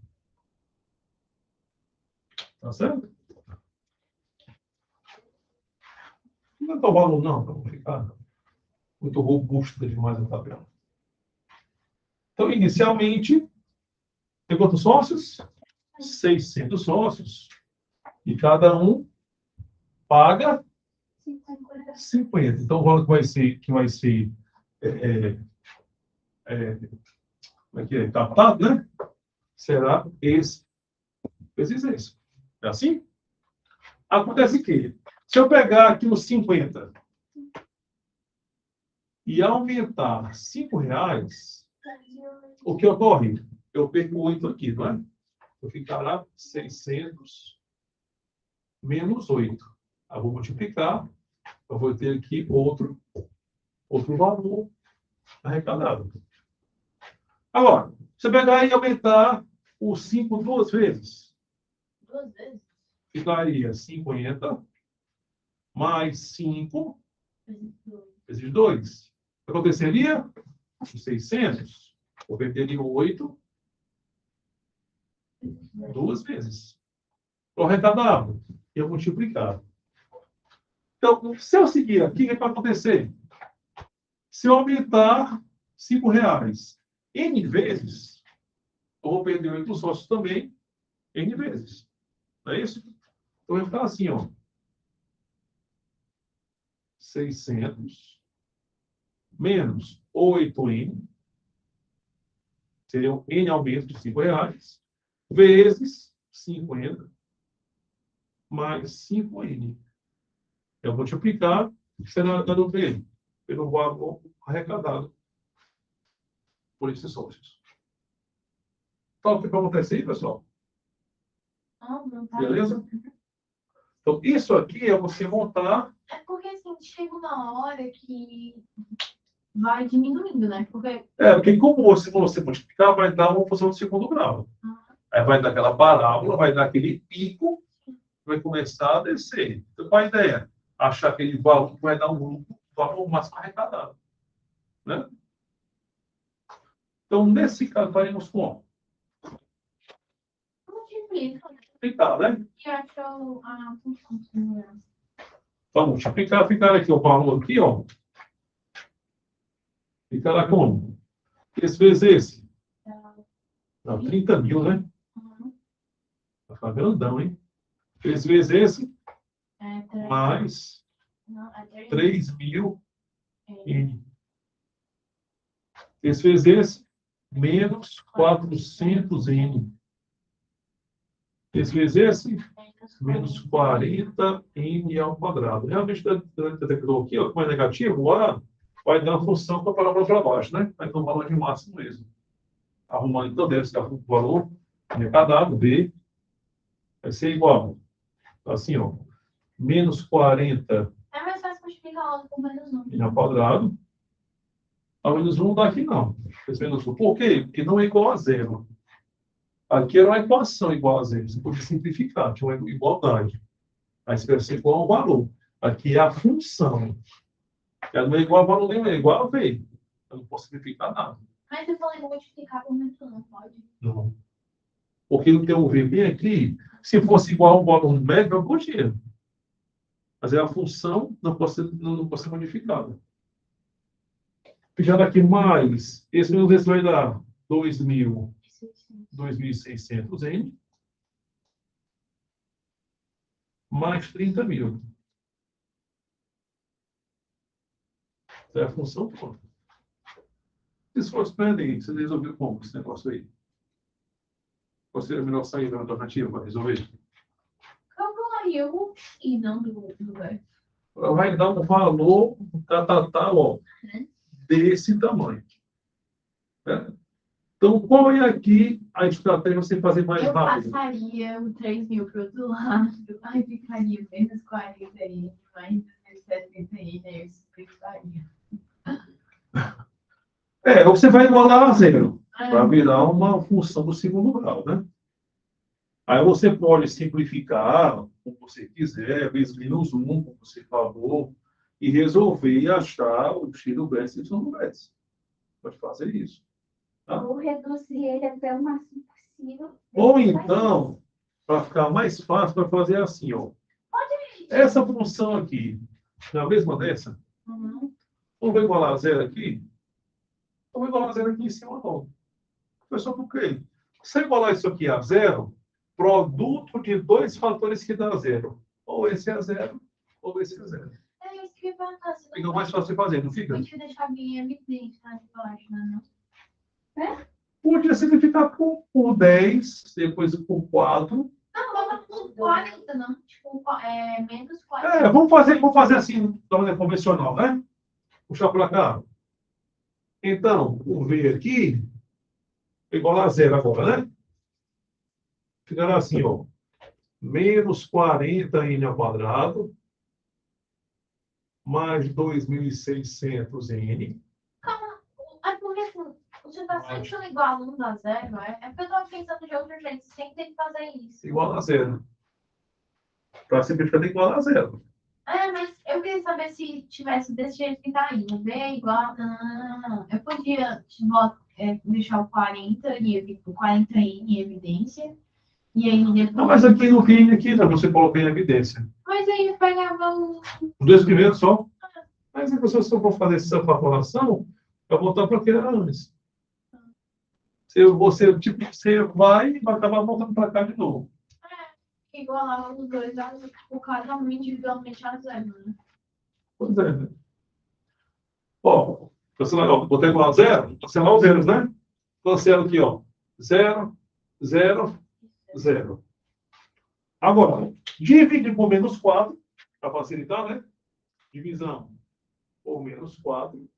Tá certo? Não é tão valor, não, para não ficar muito robusta demais a tabela. Então, inicialmente, tem quantos sócios? 600 sócios. E cada um paga 50. Então, o valor que vai ser como é que é? Captado, né? Será esse vezes esse. É assim? Acontece que, se eu pegar aqui os 50 e aumentar R$5, o que ocorre? Eu perco 8 aqui, não é? Eu ficará 600 menos 8. Eu vou multiplicar, eu vou ter aqui outro valor arrecadado. Agora, você pegar e aumentar o 5 duas vezes. 2 vezes? Ficaria 50 mais 5 vezes 2. O que aconteceria? Os 600. Eu perderia 8 duas vezes. O arrecadado ia multiplicar. Então, se eu seguir aqui, o que vai acontecer? Se eu aumentar R$5 N vezes, eu vou perder 8 sócios também N vezes. Não é isso? Então, vai ficar assim, ó. 600 menos 8N, seriam N aumentos de R$5, vezes 50 mais 5N. Eu vou multiplicar, será dado pelo valor arrecadado por esses sócios. Então, o que vai acontecer aí, pessoal? Não tá. Beleza? Então, isso aqui é você montar. É porque assim, chega uma hora que vai diminuindo, né? Porque como você multiplicar, vai dar uma função de segundo grau. Aí vai dar aquela parábola, vai dar aquele pico, vai começar a descer. Então, qual a ideia? Achar aquele valor que vai dar um valor máximo arrecadado. Né? Então, nesse caso, faremos como? Multiplica. Multiplicar, né? E achou a função. Vamos multiplicar, ficar aqui o valor aqui, ó. Ficará como? Esse vezes esse. Não, 30 mil, né? Vai ficar grandão, hein? Esse vezes esse. Mais 3.000 N. Esse vezes esse. Menos 400 N. Esse vezes esse. Menos 40 N ao quadrado. Realmente, detectou aqui, ó, como é negativo, o A vai dar a função com a parábola para baixo, né? Vai ter um valor de máximo mesmo. Arrumando, então, deve ser o valor arrecadado, B, vai ser igual. Assim, ó, menos 40 É mais fácil multiplicar logo com menos 1. N ao quadrado. A menos 1 não dá aqui, não. Esse menos 1. Por quê? Porque não é igual a zero. Aqui era uma equação igual a zero. Você pode simplificar, tinha uma igualdade. Aí você vai ser igual ao valor. Aqui é a função. Ela não é igual a valor nenhum, é igual a V. Eu não posso simplificar nada. Mas eu falei multiplicar por menos 1, não pode? Não. Porque no teu V bem aqui, se fosse igual ao valor numérico, eu podia. Mas é a função, não pode ser modificada. Fechando aqui mais, esse menos esse vai dar 2.600 N, mais 30 mil. Essa é a função toda. Se for surpreendente, você resolveu como esse negócio aí? Qual seria a melhor saída alternativa para resolver? Calcularia o e não do lugar. Vai dar um valor ó, desse tamanho. Né? Então, qual é aqui a estratégia para você fazer mais Eu rápido? passaria o 3.000 para o outro lado, aí ficaria menos 40 aí, mais 70 aí, aí eu simplificaria. Você vai igualar a zero, para virar uma função do segundo grau, né? Aí você pode simplificar como você quiser, vezes menos 1, como você falou, e resolver e achar o x do vértice e o y do vértice. Pode fazer isso. Tá? Ou reduzir ele até o máximo possível. Ou então, Para ficar mais fácil, para fazer assim, ó. Essa função aqui, na mesma dessa, Uhum. não vou igualar a zero aqui, não vou igualar a zero aqui em cima, não. Foi só porque se eu igualar isso aqui a zero, produto de dois fatores que dá zero. Ou esse é zero, ou esse é zero. É isso que eu ia perguntar. Se Fica mais fácil de fazer, não fica? a gente deixar bem evidente lá de baixo, né? Podia simplificar por 10, depois por 4. Não, vamos por 40, não. Tipo, menos 40. É, vamos fazer assim, da maneira convencional, né? Puxar para cá. Então, o V aqui é igual a zero agora, né? Ficará assim, ó. Menos 40n ao quadrado, mais 2.600n. Calma, é porque assim, você tá sempre achando igual a 1 a 0, é? É porque eu tava pensando de outro jeito, você sempre tem que fazer isso. Igual a zero. Para simplificar, tem que igualar a zero. É, mas eu queria saber se tivesse desse jeito que tá aí, V igual. Eu podia deixar o 40 e o 40 em evidência. E aí Não, depois. mas aqui no fim, aqui não, você coloca em evidência. Mas aí eu pegava o. Os dois primeiros só. Mas se você só for fazer essa calculação, vai voltar para o que era antes. Você vai acabar voltando para cá de novo. Igualava os dois, o cada um individualmente a zero, né? Pois é. Né? Ó, botei igual a zero, cancelar os zeros, né? Cancela aqui, ó. 0, 0, 0. Agora, dividir por menos 4, para facilitar, né? Divisão por menos 4.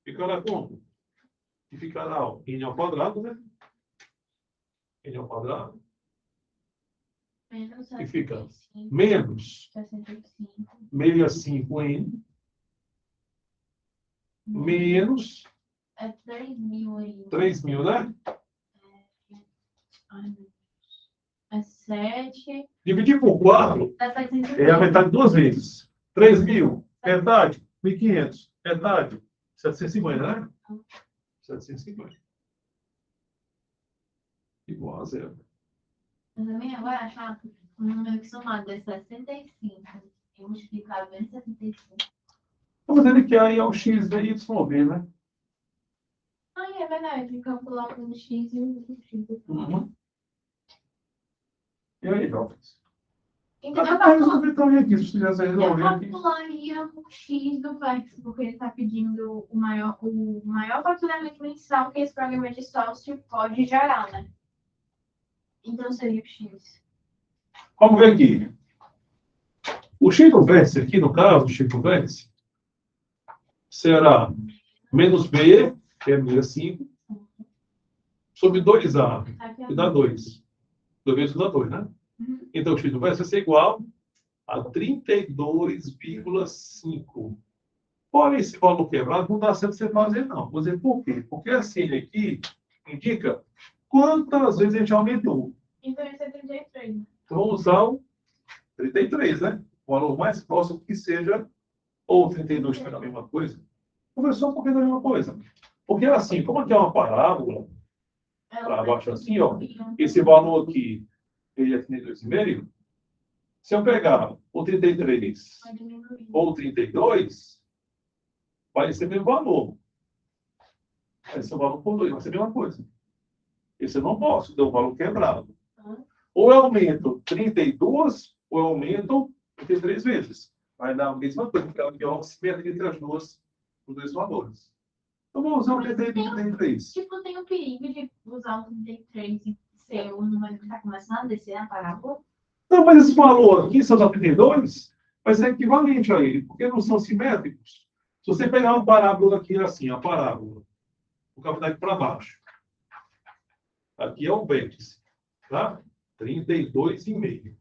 Ficará como? E ficará, ó, n ao quadrado, né? N ao quadrado. Menos E fica 65. menos 65. 65n menos É 3.000 aí. 3.000, né? Ai, meu Deus. É 7. Dividir por 4 Dá 750. é a metade duas vezes. 3.000, metade, 1.500, metade, 750, né? 750. Igual a zero. Mas a minha agora achar um número que somado é 65. E multiplicado é 75. Vamos dizer que aí é o x e y v, né? Ai, é verdade. Calcular um x e um x. Uhum. E aí, jovens? Então, Até para resolver também aqui, se tivesse eu resolver aqui. calcularia o x do vértice, porque ele está pedindo o maior faturamento mensal que esse programa de sócio pode gerar, né? Então seria o x. Vamos ver aqui. O x do vértice aqui, no caso, o x do vértice, será menos b, que é 65, sobre 2a, que dá 2. 2 vezes dá 2, né? Uhum. Então, o x do vértice vai ser igual a 32,5. Porém, esse valor quebrado não dá certo você fazer, não. Vou dizer por quê? Porque assim aqui indica quantas vezes a gente aumentou. Então isso é 33. Então, vamos usar o 33, né? O valor mais próximo que seja, ou 32 que é a mesma coisa. Conversou um pouquinho da mesma coisa. Porque assim, como aqui é uma parábola, para baixo assim, ó, esse valor aqui, ele é 32,5. Se eu pegar o 33 ou o 32, vai ser o mesmo valor. Vai ser o valor por 2, vai ser a mesma coisa. Esse eu não posso, deu um valor quebrado. Ou eu aumento 32, ou eu aumento 33 vezes. Vai dar a mesma coisa, porque é uma simetria entre os dois valores. Então, vamos usar o 33. Tipo, tem o perigo de usar o 33 e ser o número que está começando a descer na parábola. Não, mas esse valor aqui, seus 32, vai ser equivalente a ele, porque não são simétricos. Se você pegar uma parábola aqui assim, a parábola, vou capital aqui para baixo. Aqui é o vértice, tá? 32,5.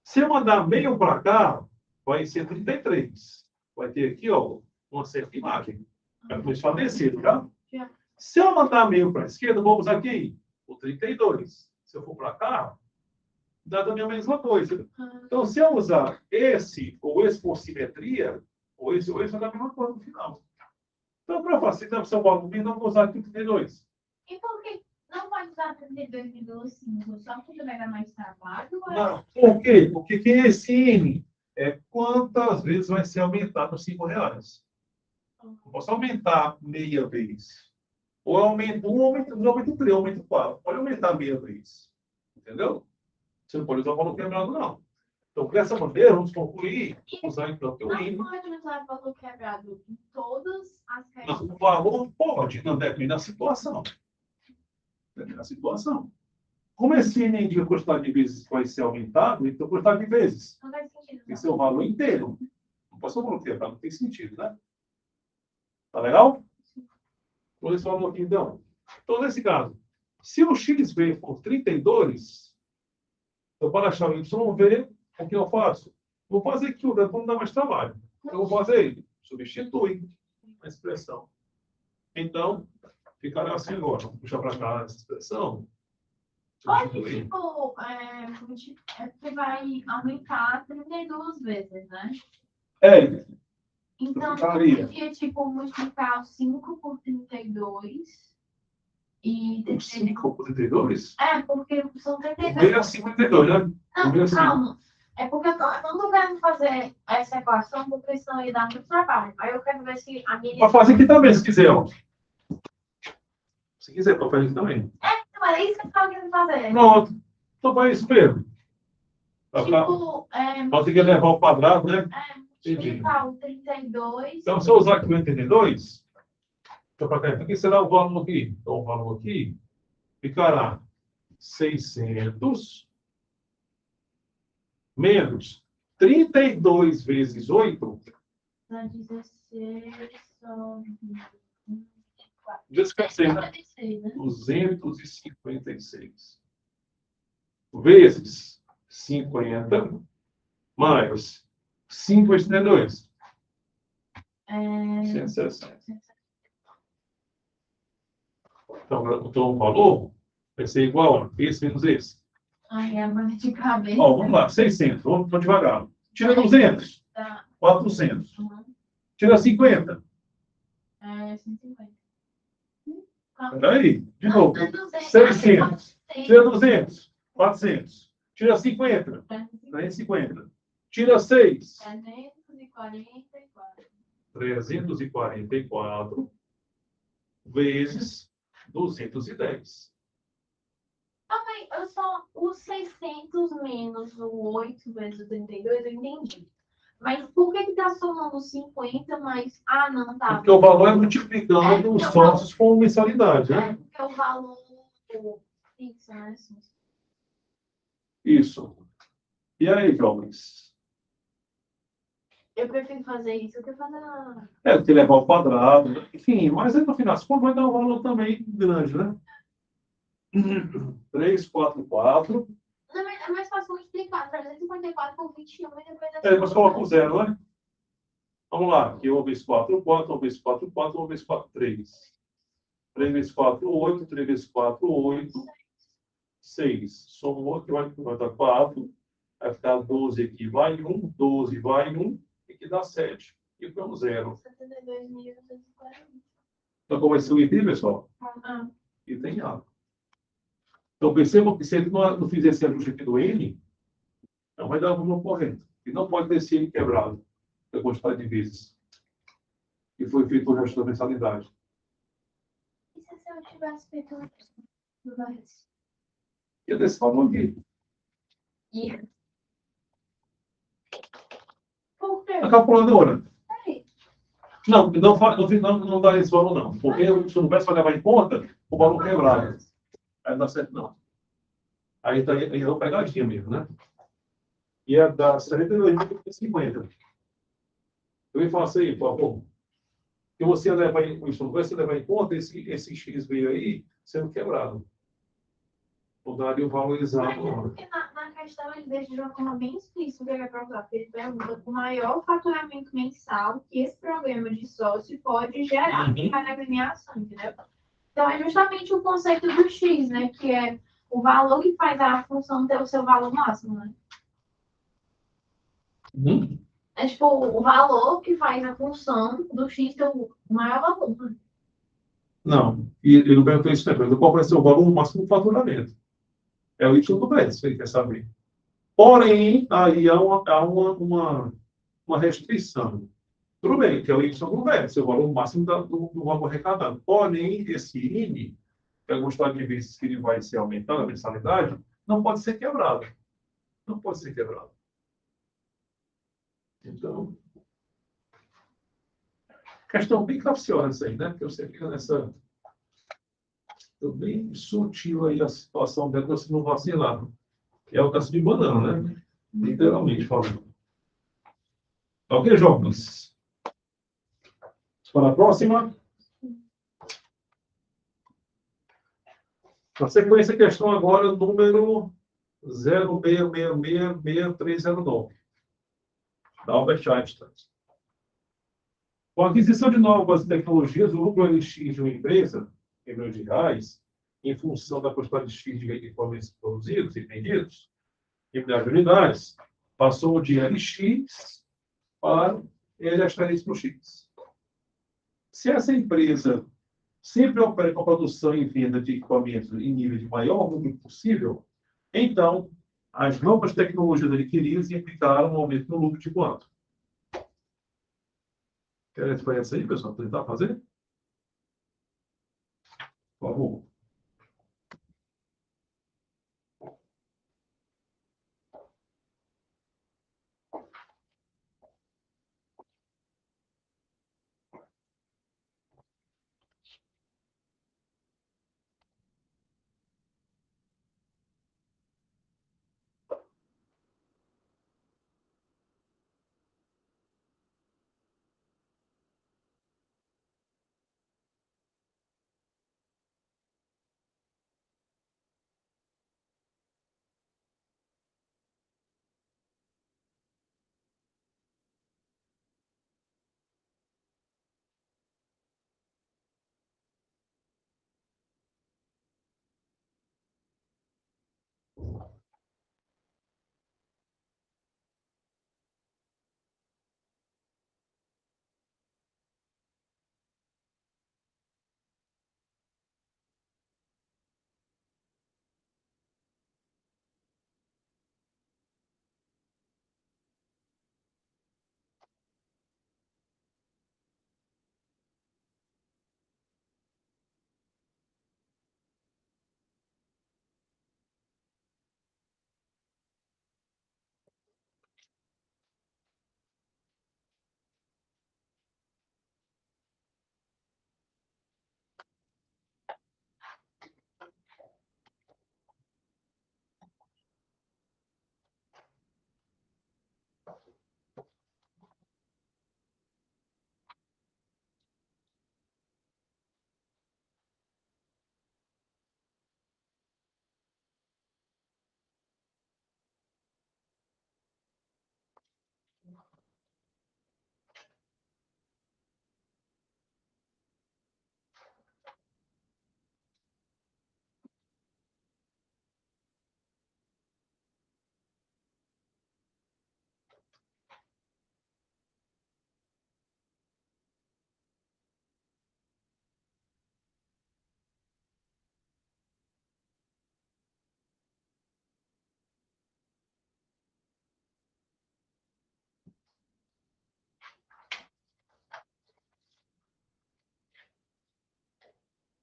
Se eu mandar meio para cá, vai ser 33. Vai ter aqui, ó, uma certa imagem. Vai começar a descer, tá? Se eu mandar meio para a esquerda, vamos aqui, o 32. Se eu for para cá, dá também a mesma coisa. Então, se eu usar esse ou esse por simetria, ou esse, vai dar a mesma coisa no final. Então, para facilitar o seu valor, não vou usar aqui o 32. E por que Não pode usar 32,5 só porque vai dar mais trabalho? Não. Por quê? Porque quem é esse N? É quantas vezes vai ser aumentado os R$ 5. Eu posso aumentar meia vez. Ou aumenta um, aumenta, não aumenta três, aumenta quatro. Pode aumentar meia vez. Entendeu? Você não pode usar o valor quebrado, não. Então, dessa maneira, vamos concluir, usar então o Não N. pode usar valor quebrado em todas as Não, questões. o valor pode, não depende da situação. Depende da situação. Como esse N indica a quantidade de vezes que vai ser aumentado, então a quantidade de vezes. Não faz sentido. Esse é o valor inteiro. Não posso falar quebrado, não tem sentido, né? Tá legal? Vou esse valor aqui, então. Então, nesse caso, se o XV for 32, eu para achar o YV, o que eu faço? Vou fazer aqui, para não dar mais trabalho. Eu vou fazer ele. Substitui a expressão. Então, ficará assim agora. Vou puxar para cá essa expressão. Pode, Substituir. tipo, você vai aumentar 32 vezes, né? É, Então, eu Ficaria. podia, tipo, multiplicar o 5 por 32 e... 5 por 32? Porque são O 32. meio é 52, né? O meio é Não, 5. calma. É porque eu não tô querendo fazer essa equação, porque senão ia dar muito trabalho. Aí eu quero ver se a minha... Pode fazer aqui também, se quiser. Ó. Se quiser, pode fazer aqui também. Não, é isso que eu tava querendo fazer. Pronto. Então, vai isso mesmo. Tipo, Pode ter que levar o quadrado, né? multiplicar o 32. Então, se eu usar aqui o 82, deixa eu para cá. Aqui será o valor aqui. Então, o valor aqui ficará 600 menos 32 vezes 8. Dá 16, são 24. Descansei, né? 56, né? 256. Vezes 50 mais 5 vezes 32. 160. Então, o valor vai ser igual a esse menos esse. Ai, agora de cabeça. Ó, vamos lá, 600. Vamos devagar. Tira 200. Tá. 400. Uhum. Tira 50. 150. Peraí, de novo. 600. 600. Tira 200. 400. Tira 50. 350. Tira 6. 344. 344 vezes 210. Mãe, eu só os 600 menos o 8 vezes o 32, eu entendi. Mas por que tá somando 50, mas... Ah, não, tá. Porque o valor é multiplicando os sócios com mensalidade, né? Porque o valor fixo, né? Isso. E aí, jovens? Eu prefiro fazer isso do que fazer... Tem que levar o quadrado, né? Enfim, mas aí no final das contas vai dar um valor também grande, né? 344. Não, é mais fácil multiplicar 354 por 21 e depois... Depois coloca o zero, né? Vamos lá. Aqui 1 vezes 4, 4. 1 vezes 4, 4. 1 vezes 4, 3. 3 vezes 4, 8. 3 vezes 4, 8. 6. Somou aqui, vai dar 4. Vai ficar 12 aqui, vai 1. 12 vai 1. Aqui dá 7. E foi um 0. 72.240. Então, como vai ser o item, pessoal? Item A. Então, percebam que se ele não fizer esse ajuste aqui do N, não vai dar o número correto. E não pode ter esse N quebrado, da quantidade de vezes. E foi feito o resto da mensalidade. E se eu tivesse feito no resto? E é desse valor aqui. Por quê? A calculadora. Não dá esse valor, não. Porque se não tivesse para levar em conta, o valor quebrado. Aí não dá certo, não. Aí é uma pegadinha mesmo, né? E é da 72.50. Eu ia falar assim, por favor. Que você leva em, você levar em conta esse X veio aí sendo quebrado. Não daria o valor exato. Porque na questão ele deixa de uma forma bem explícita o que ele vai perguntar. Porque ele pergunta com o maior faturamento mensal que esse programa de sócio pode gerar para a agremiação, entendeu? Então é justamente o conceito do X, né? Que é o valor que faz a função ter o seu valor máximo, né? É tipo o valor que faz a função do X ter o maior valor. Né? Não. E ele perguntou isso também. Qual vai ser o valor máximo do faturamento? É o Y do preço, ele quer saber. Porém, aí há uma restrição. Tudo bem, que é o Y do preço, é o valor máximo do valor arrecadado. Porém, esse INE, que é a quantidade de vezes que ele vai ser aumentando a mensalidade, não pode ser quebrado. Não pode ser quebrado. Então, questão bem capciosa aí, né? Porque você fica nessa. Bem sutil aí a situação dela, você não vacilar. É o caso de banana, né? Literalmente falando. Ok, jovens? Para a próxima. Na sequência, a questão agora, número 06666309, da Albert Einstein. Com a aquisição de novas tecnologias, o lucro LX de uma empresa, em milhões de reais, em função da quantidade X de equipamentos produzidos e vendidos, em milhares de unidades, passou de LX para ele asterisco X. Se essa empresa sempre opera com a produção e venda de equipamentos em nível de maior número possível, então, as novas tecnologias adquiridas implicaram um aumento no lucro de quanto? Quer a diferença aí, pessoal? Tentar fazer? Por favor.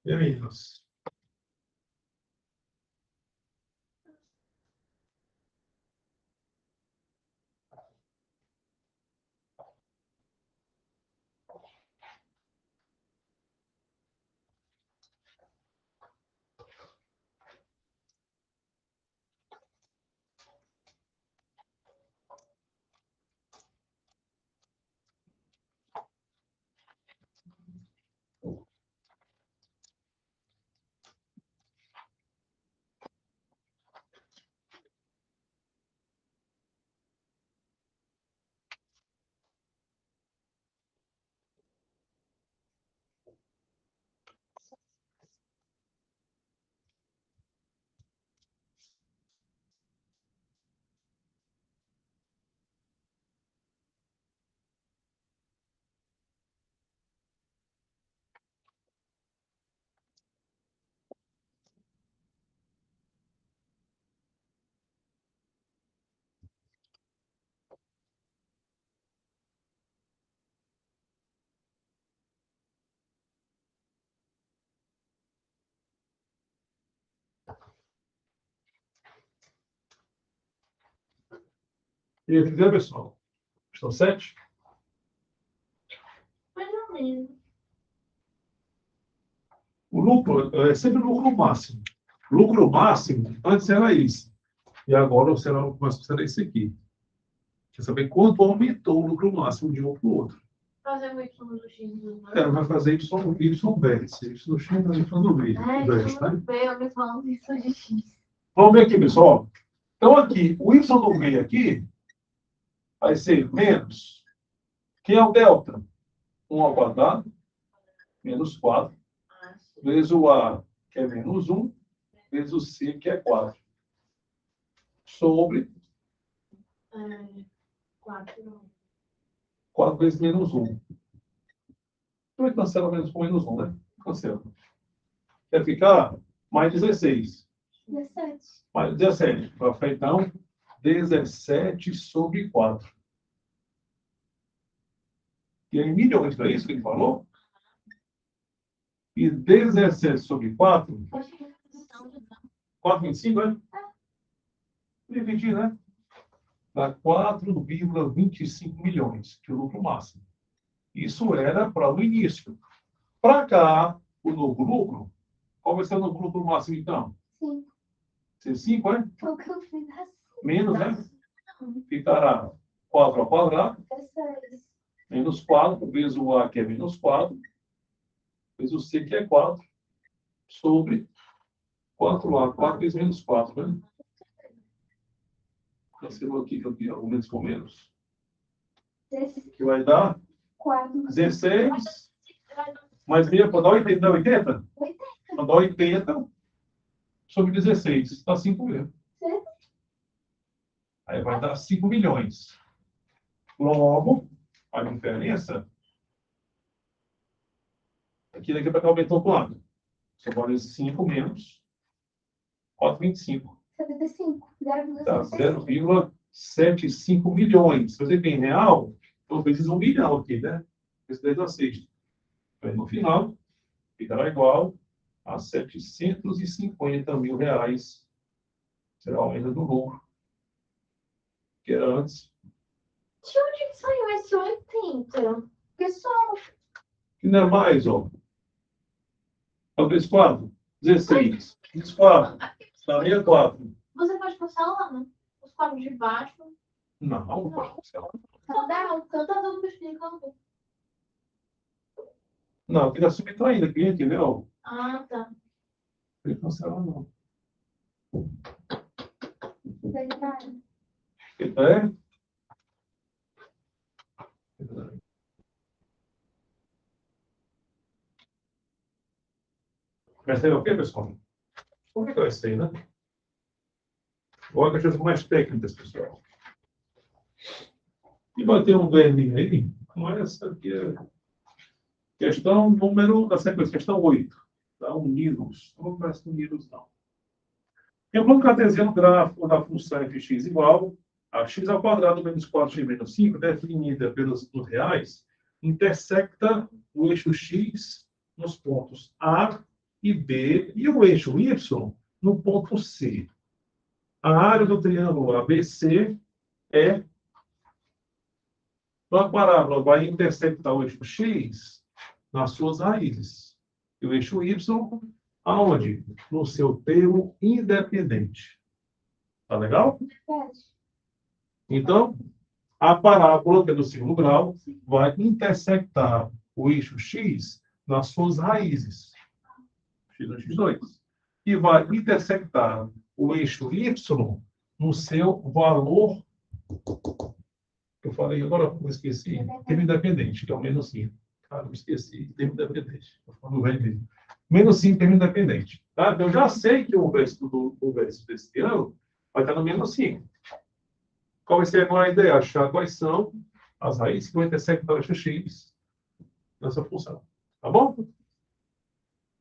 Meninos. E aqui, né, pessoal? Estão 7? Mais ou menos. O lucro é sempre o lucro máximo. Lucro máximo, antes era isso. E agora será esse aqui. Quer saber quanto aumentou o lucro máximo de um para o outro? Fazer o Y do X do Y. Ela vai fazer Y vértice. Y do X e Y do V. Vértice, né? Eu me falando isso de X. Vamos ver aqui, pessoal. Então, aqui, o Y do V aqui vai ser menos. Quem é o delta? 1 ao quadrado, menos 4, vezes o A, que é menos 1, vezes o C, que é 4. Sobre 4 vezes menos 1. Então, cancela menos com menos 1, né? Cancela. Vai ficar mais 16. 17. Mais 17. Vai ficar, então, 17 sobre 4. E aí, milhões, não é isso que ele falou? E 17 sobre 4, 4,25, né? Dividir, né? Dá 4,25 milhões, que é o lucro máximo. Isso era para o início. Para cá, o novo lucro, qual vai ser o novo lucro máximo, então? 5. Ser 5, é? Foi o que eu fiz assim. Menos, né? Ficará 4 ao quadrado, 16. menos 4, vezes o A, que é menos 4, vezes o C, que é 4, sobre 4A. 4 vezes menos 4, né? Cancelou aqui, que eu tenho argumentos com menos. Que vai dar 4. 16, mais meia, para dar 80, dá 80? Para dar 80 sobre 16, dá 5 mesmo. Aí vai dar 5 milhões. Logo, a diferença, aqui daqui para cá aumentou quanto? Só pode 5 menos 4,25. 75. Tá, 0,75. 0,75 milhões. Se você tem real, então vezes 1 milhão aqui, né? Esse 10 a 6. Aí, no final, ficará igual a 750 mil reais. Será a aumento do lucro. Que era antes. De onde que saiu esse 80? Pessoal, Que não é mais, ó. Talvez 4. 16. 4. Dá 64. Você pode cancelar, né? Os quadros de baixo. Não, não pode cancelar. Tantas outras explicando. Não, fica subtraindo aqui, entendeu? Ah, tá. Não pode cancelar, não. verdade. É? Percebeu o quê, pessoal? Como é que vai ser, né? Agora que as mais técnicas, pessoal. E vai ter um verniz aí, com essa aqui é questão número da sequência, questão 8. Tá? Unidos. Não parece unidos, não. Em um plano cartesiano gráfico da função fx igual a x ao quadrado menos 4x menos 5, definida pelos reais, intersecta o eixo x nos pontos A e B e o eixo y no ponto C. A área do triângulo ABC é... Então, a parábola vai intersectar o eixo x nas suas raízes. E o eixo y, aonde? No seu termo independente. Tá legal? Verdade. Então, a parábola, que é do segundo grau, vai intersectar o eixo x nas suas raízes. X1, x2. E vai intersectar o eixo y no seu valor. Eu falei agora, eu esqueci. Termo independente, que é o menos 5. Cara, eu esqueci. Termo independente. Eu falo velho mesmo. Menos 5, termo independente. Tá? Então, eu já sei que o verso desse ano vai estar no menos 5. Qual vai ser agora a ideia? Achar quais são as raízes que vão intersectar o eixo x nessa função. Tá bom?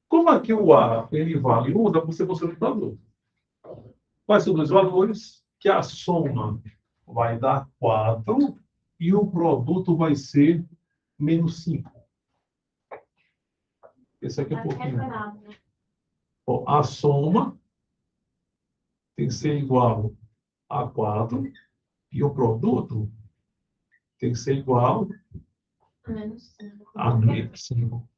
Como aqui o A ele vale 1, dá para você buscar o valor. Quais são os dois valores? Que a soma vai dar 4 e o produto vai ser menos 5. Esse aqui é um pouquinho. Bom, a soma tem que ser igual a 4 E o produto tem que ser igual Menos 5. a menos 5.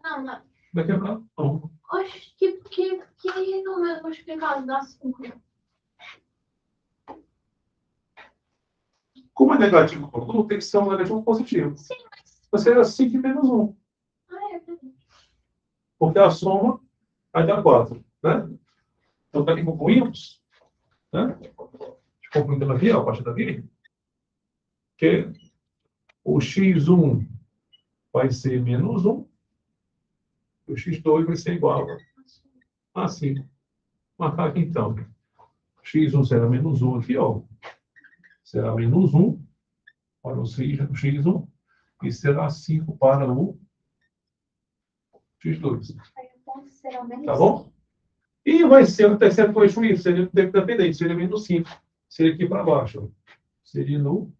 Não, não. Vai quebrar? Não. Oxe, que número multiplicado dá 5? Como é negativo o produto, tem que ser um negativo positivo. Sim, mas. Vai ser 5 menos 1. Ah, é verdade. Porque a soma vai dar 4. Né? Então, daqui concluímos. Né? Concluindo aqui, ó, a partir daqui. Que o x1 vai ser menos 1. O x2 vai ser igual a 5. Marcar aqui, então. X1 será menos 1 aqui, ó. Será menos 1 para o x1 e será 5 para o x2. Tá bom? E vai ser o terceiro coexo y, seria o tempo dependente, seria menos 5. Seria aqui para baixo. Ó. Seria no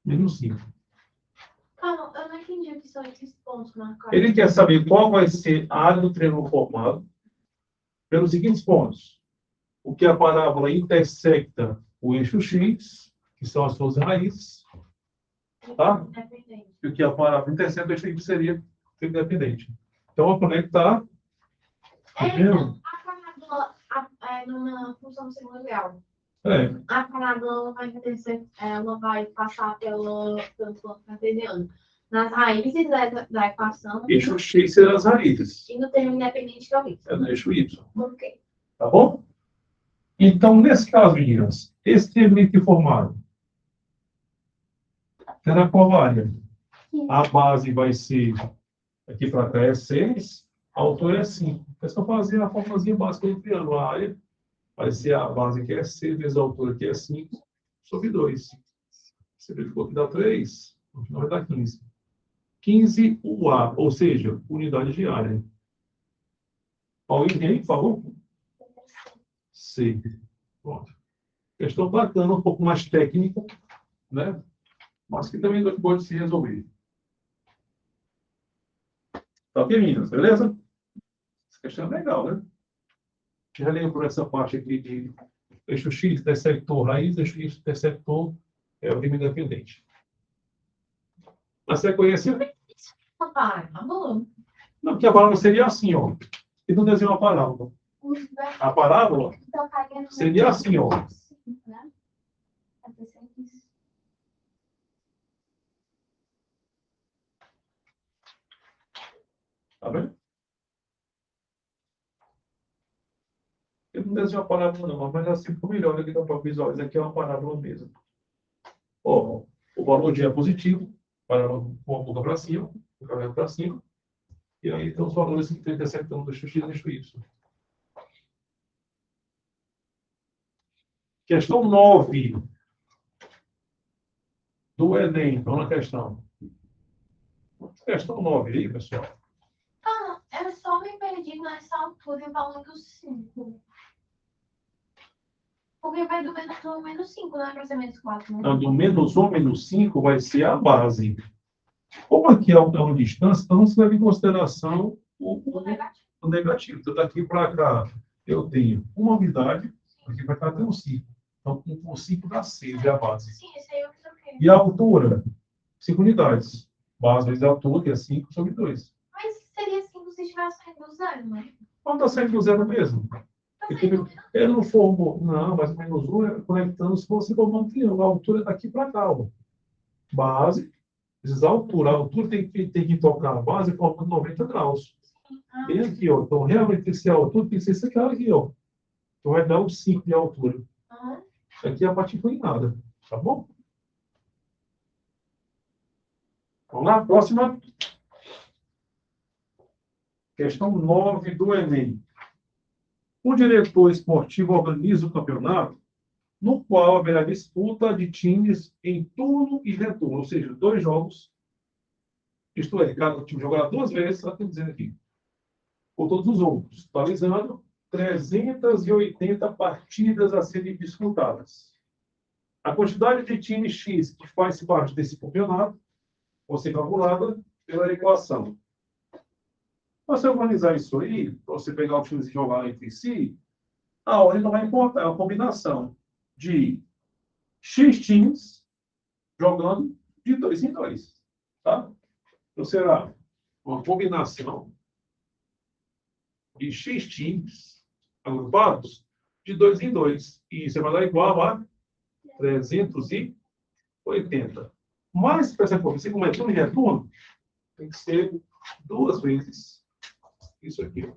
menos 5. Calma, eu não entendi o que são esses pontos marcados. Ele quer saber qual vai ser a área do triângulo formado pelos seguintes pontos. O que a parábola intersecta o eixo x, que são as suas raízes, tá? Independente. E o que a parábola intersecta o eixo y seria independente. Então, vou conectar. Entendeu? A parábola numa função segundo grau. É. A parábola ela vai passar pelo plano cartesiano. Nas raízes da equação. Eixo x serão as raízes. E no termo independente que eu vi. É no eixo y. Ok. Tá bom? Então, nesse caso, meninas, esse termo aqui formado terá qual área? A base vai ser, aqui para cá é 6, a altura é 5. É só fazer a formulazinha básica do triângulo. A área vai ser a base que é 6, vezes a altura que é 5, sobre 2. Você verificou que dá 3, no final vai dar 15. 15 UA, ou seja, unidade de área. Qual item, por favor? C. Pronto. Questão bacana, um pouco mais técnica, né? Mas que também pode se resolver. Tá ok, meninas? Beleza? Essa questão é legal, né? Já lembro essa parte aqui de eixo X, intersector raiz, eixo Y, intersector é o limite independente. Na sequência... Papai, tá bom. Não, porque a parábola seria assim, ó. E não desenho uma parábola. A parábola seria assim, ó. Tá vendo? Eu não desenho uma parábola, não, mas assim ficou melhor aqui para visualizar. Aqui é uma parábola mesmo. Ó, o valor de é positivo, parábola com a boca para cima, o cabelo para cima. E aí tem os valores que estão intersectando do x e do y. Questão 9 do Enem. Vamos na questão. Questão 9 aí, pessoal. Ah, eu só me perdi nessa altura e valendo 5. Porque vai do menos 1 ao menos 5, não é para ser menos 4, né? Então, do menos 1 ao menos 5 vai ser a base. Como aqui é uma distância, então você leva em consideração O negativo. o negativo. Então, daqui para cá, eu tenho uma unidade, aqui para cá tem um 5. Então, com 5 dá 6, é a base. Sim, esse aí eu fiz o quê? E a altura? 5 unidades. Base vezes a altura, que é 5 sobre 2. Mas seria assim se estivesse saindo do zero, né? Não está saindo do zero mesmo. Tá saindo do Ele não formou. Não, mas menos 1 é conectando se você formar um triângulo. A altura é daqui para cá, ó. Base vezes a altura. A altura tem que tocar a base formando 90 graus. Bem aqui, ó. Então, realmente tem que ser a altura, tem que ser esse cara aqui, ó. Então, vai dar um 5 de altura. Aqui é a parte inclinada. Tá bom? Vamos lá, próxima. Questão 9 do Enem. O diretor esportivo organiza o campeonato no qual haverá disputa de times em turno e retorno, ou seja, 2 jogos. Isto é, cada time jogará 2 vezes, só tem dizendo aqui. Por todos os outros, totalizando 380 partidas a serem disputadas. A quantidade de times X que faz parte desse campeonato vai ser calculada pela equação. Para você organizar isso aí, para você pegar os times e jogar entre si, A ordem não vai importar, é uma combinação de X times jogando de 2 em 2. Tá? Então, será uma combinação de X times agrupados de 2 em 2. E isso vai dar igual a 380. Mas, para essa conta, como é turno e retorno, tem que ser 2 vezes isso aqui.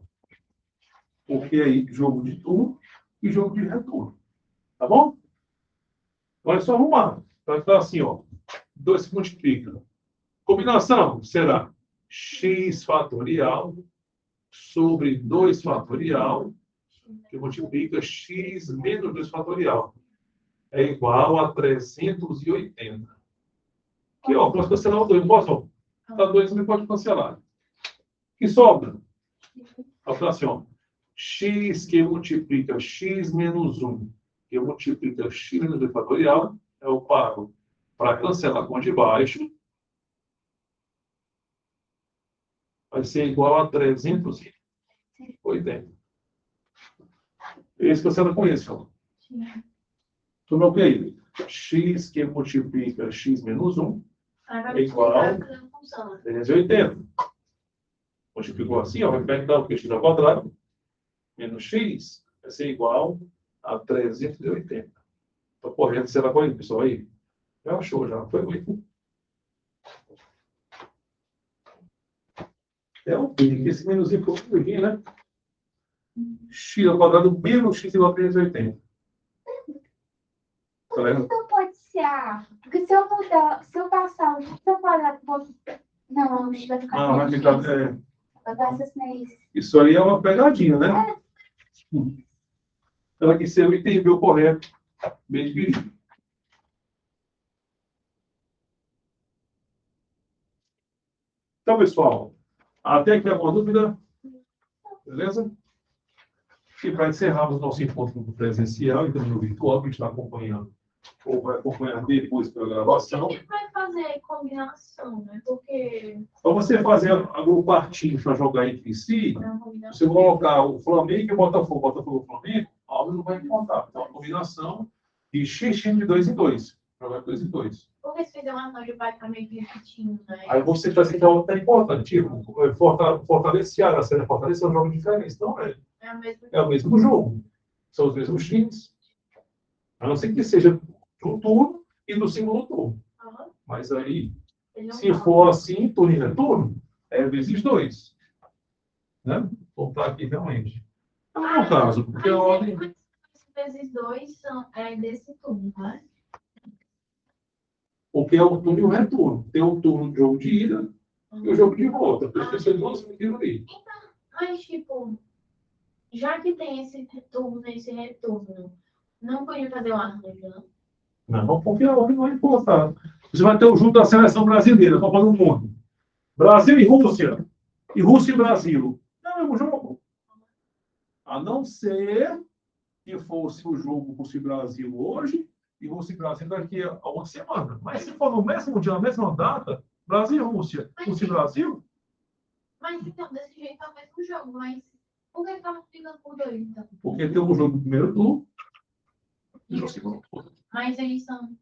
Porque aí, jogo de turno e jogo de retorno. Tá bom? Então, é só arrumar. Vai ficar assim, ó. 2 se multiplica. Combinação será x fatorial sobre 2 fatorial, que multiplica x menos 2 fatorial. É igual a 380. Aqui, ó, posso cancelar o 2. Posso? Tá 2, também pode cancelar. Que sobra? A fração. X que multiplica x menos 1, que multiplica x menos 2 fatorial, eu paro para cancelar com a de baixo. Vai ser igual a 380. Esse cancela com esse, ó. Tudo ok? X que multiplica x menos 1 é igual a 380. Multiplicou assim, ó, vai pegar o que? X ao quadrado menos x vai ser igual a 380. Estou correndo, será correndo, pessoal, aí? Já achou, já. Foi muito. É o que esse menos igual aqui, né? X ao quadrado menos x igual a 380. Tá vendo? Não pode ser A. Porque se eu mudar, se eu passar o X ao quadrado, não, o X vai ficar Ah, vai menos ficar. X. Vai passar assim, é isso. Isso aí é uma pegadinha, né? Ela quis ser o item B correto. Bem dividido. Então, pessoal, até aqui alguma dúvida? Beleza? E para encerrarmos nosso encontro presencial e também no virtual, que a gente está acompanhando, ou vai acompanhar depois pela gravação. A gente vai fazer combinação, né? Porque. Para você fazer agrupar times para jogar entre si, você colocar o Flamengo e o Botafogo, Botafogo e Flamengo, a obra não vai importar. Então, a combinação de X time de 2 em 2. Jogar 2 em 2. Porque se fizer uma arranjo, vai estar meio que repetindo, né? Aí você vai assim, então é importante. Tipo, fortalecer a série, fortalecer um jogo diferente. Então, é o mesmo jogo. São os mesmos times. A não ser que seja do turno e do segundo turno. Mas aí, se for assim, turno e retorno, é vezes 2. Né? Vou botar aqui realmente. Não é o caso, porque a ordem. Vezes 2 é desse turno, né? Porque é o turno e o retorno. Tem o turno de jogo de ida e o jogo de volta. Por isso que vocês não se metiram aí. Então, mas, tipo, já que tem esse retorno, não podia fazer um arranjo, não? Não, porque a ordem não é importante. Você vai ter o jogo da seleção brasileira, Copa do Mundo. Brasil e Rússia. E Rússia e Brasil. Não é um jogo. A não ser que fosse o jogo Rússia e Brasil hoje e Rússia e Brasil daqui a uma semana. Mas se for no mesmo dia, na mesma data, Brasil e Rússia, Rússia e Brasil. Mas então, desse jeito é o mesmo jogo, mas por que estava ficando por 2, então? Porque tem um jogo do primeiro turno e no segundo turno. Mas eles são.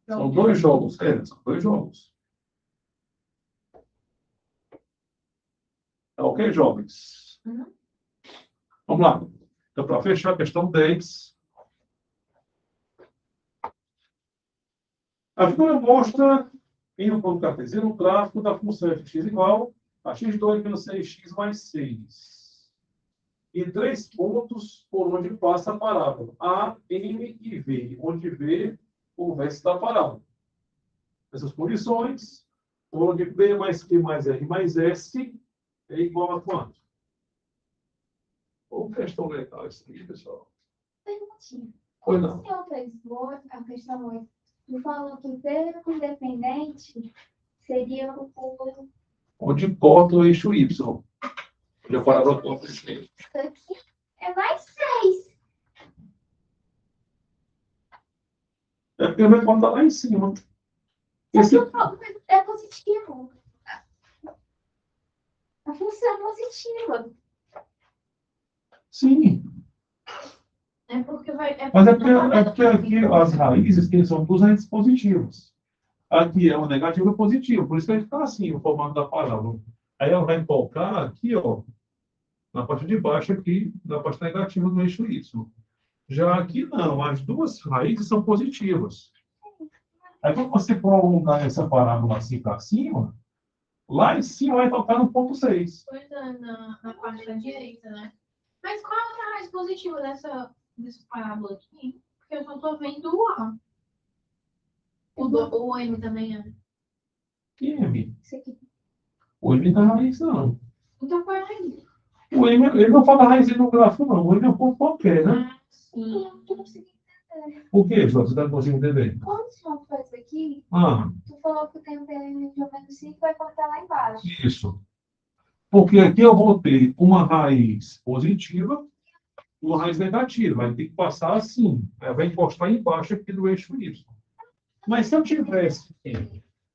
São 2 jogos, são 2 jogos. Tá ok, jovens? Uhum. Vamos lá. Então, para fechar a questão 10. A figura mostra, em um ponto cartesiano, o gráfico da função fx igual a x2 menos 6x mais 6. E 3 pontos por onde passa a parábola. A, M e V. Onde V o vértice da parábola. Essas condições, onde B mais Q mais R mais S é igual a quanto? Ou questão legal isso aqui, pessoal? Perguntinha. Foi não. Se outra esboço, a questão 8, tu falou que V com independente seria o. Onde corta o eixo Y. Onde a parábola corta esse eixo. Isso aqui é mais 6. É porque vai cortar lá em cima. Só que é positivo. A função é positiva. Sim. É porque vai. Mas é porque aqui as raízes são duas raízes positivas. Aqui é um negativo e um positivo. Por isso que a gente está assim, o formato da parábola. Aí ela vai colocar aqui, ó, na parte de baixo aqui, na parte negativa do eixo Y. Já aqui não, as duas raízes são positivas. Aí quando você prolongar essa parábola assim para cima, lá em cima vai tocar no ponto 6. Pois é, na parte da direita, né? Mas qual é a outra raiz positiva dessa parábola aqui? Porque eu só tô vendo o A. O M também é. E M? Isso aqui. O M não é raiz, não. Então qual é a raiz? O M, ele não fala raiz no gráfico, não. O M é um ponto qualquer, né? Ah, sim. Eu não consegui entender. Por quê, João? Você está conseguindo entender? Quando o senhor faz isso aqui, Ah, tu falou que tem um PN de menos 5 vai cortar lá embaixo. isso. Porque aqui eu vou ter uma raiz positiva e uma raiz negativa. Vai ter que passar assim. Aí vai encostar embaixo aqui do eixo Y. Mas se eu tivesse,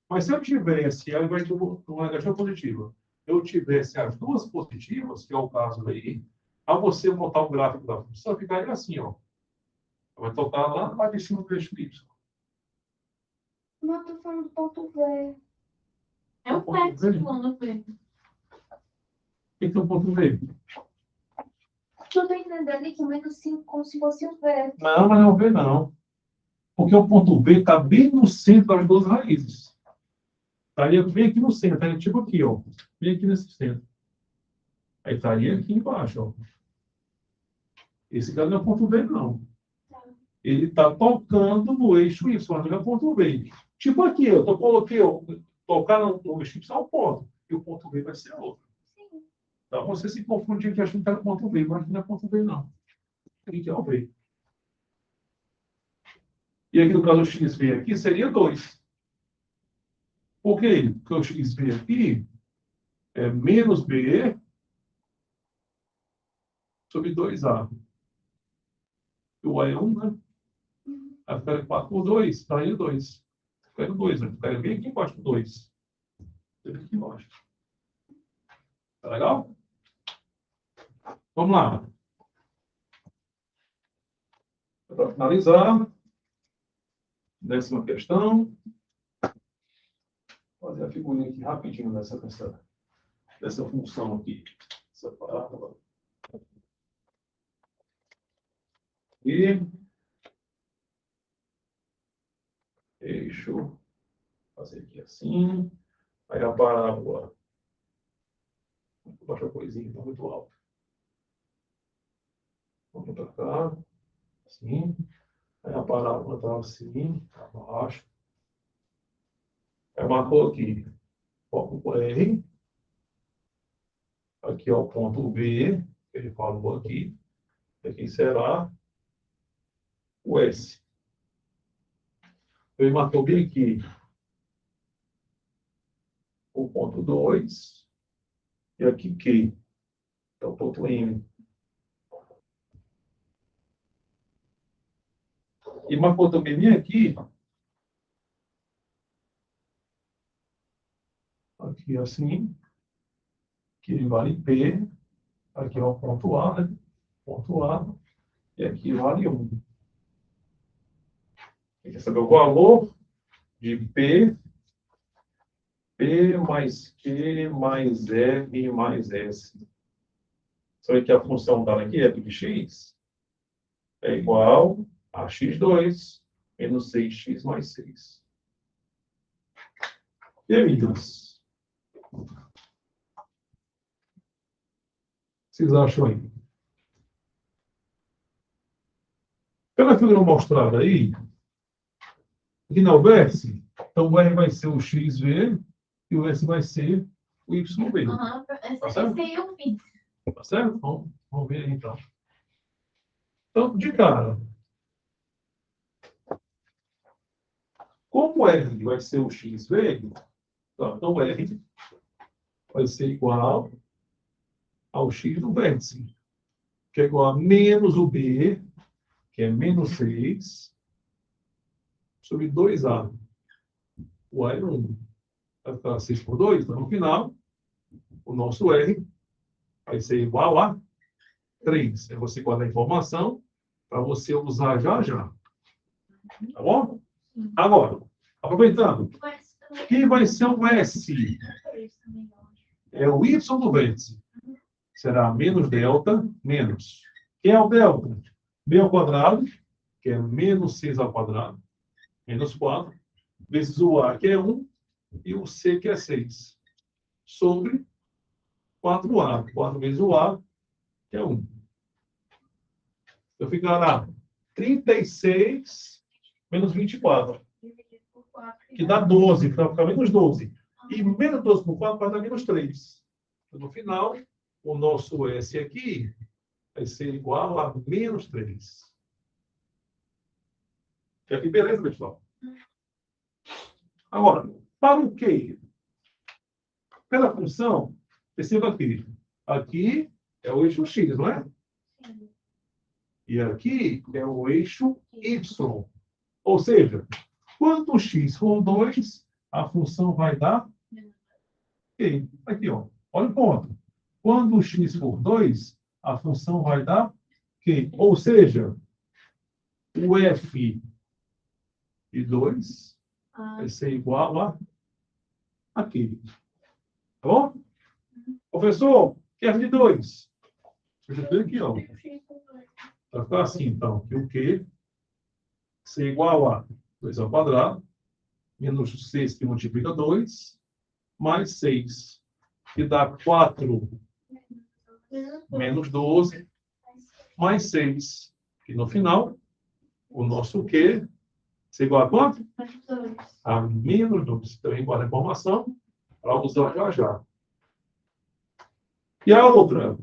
ao invés de uma negativa positiva, eu tivesse as duas positivas, que é o caso aí, ao você montar o gráfico da função, ficaria assim, ó. Vai tocar lá na parte de cima do eixo Y. Não, eu tô falando do ponto V. É o PET que manda ver. O que é um ponto V? Eu tô entendendo ali que o menos 5 como se fosse o V. Não, mas não é o V, não. Porque o ponto B está bem no centro das duas raízes. Estaria bem aqui no centro, estaria tipo aqui, ó. Bem aqui nesse centro. Aí estaria aqui embaixo, ó. Esse cara não é ponto B, não. Ele está tocando no eixo Y, mas não é ponto B. Tipo aqui, eu coloquei, ó, tocar no eixo Y é um ponto, e o ponto B vai ser outro. Sim. Então você se confunde aqui achando que era ponto B, mas não é ponto B, não. Aqui é o B. E aqui no caso o XV aqui seria 2. Por quê? Porque o XV aqui é menos B sobre 2A. O A é 1, né? Aí ficaria 4 por 2, daí 2. Ficaria 2, né? Ficaria bem aqui embaixo do 2. Aqui embaixo. Tá legal? Vamos lá. Para finalizar, 10ª questão. Vou fazer a figurinha aqui rapidinho dessa função aqui. Essa parábola. E deixa eu fazer aqui assim. Aí a parábola. Baixa a coisinha, está muito alta. Vamos para cá. Assim. Aí a parábola está assim, abaixo. Aí marcou aqui. Foco R. Aqui é o ponto B, que ele falou aqui. Aqui será o S. Ele marcou bem aqui o ponto 2 e aqui Q. É o ponto M. E marcou também bem aqui assim, que ele vale P. Aqui é o ponto A, né? Ponto A. E aqui vale 1. Quer saber o valor de P mais Q mais R mais S. Só que a função dela aqui é de x é igual a x2 menos 6x mais 6. E aí, meninas? O que vocês acham aí? Pela figura mostrada aí, aqui na S, então o R vai ser o XV e o S vai ser o YV. Aham, Tá certo? esse aí eu fiz. Tá certo? Vamos ver aí, então. Então, de cara, como o R vai ser o XV, então o R vai ser igual ao X do vértice, que é igual a menos o B, que é menos 6, sobre 2A. O A é 1. Vai ficar 6 por 2, então no final, o nosso R vai ser igual a 3. Aí você guarda a informação para você usar já já. Tá bom? Agora, aproveitando, quem vai ser o S? É o Y do vértice. Será menos delta, menos. Quem é o delta? B ao quadrado, que é menos 6 ao quadrado, menos 4, vezes o A, que é 1, e o C, que é 6. Sobre 4A. 4 vezes o A, que é 1. Então ficará 36 menos 24, que dá 12, então fica menos 12. E menos 12 por 4 vai dar menos 3. Então, no final, o nosso S aqui vai ser igual a menos 3. E aqui, beleza, pessoal? Agora, para o Q? Pela função, perceba aqui. Aqui é o eixo X, não é? E aqui é o eixo Y. Ou seja, quando o X for 2, a função vai dar Q. Aqui, ó. Olha o ponto. Quando o X for 2, a função vai dar Q. Ou seja, o F de 2 vai ser igual a Q. Tá bom? Professor, F de 2. Deixa eu ver aqui, ó. Vai ficar assim, então, que o Q ser igual a 2 ao quadrado, menos 6 que multiplica 2, mais 6, que dá 4 menos 12, mais 6. E no final, o nosso Q ser igual a quanto? A menos 2. Então, igual a informação, para usar já já. E a outra?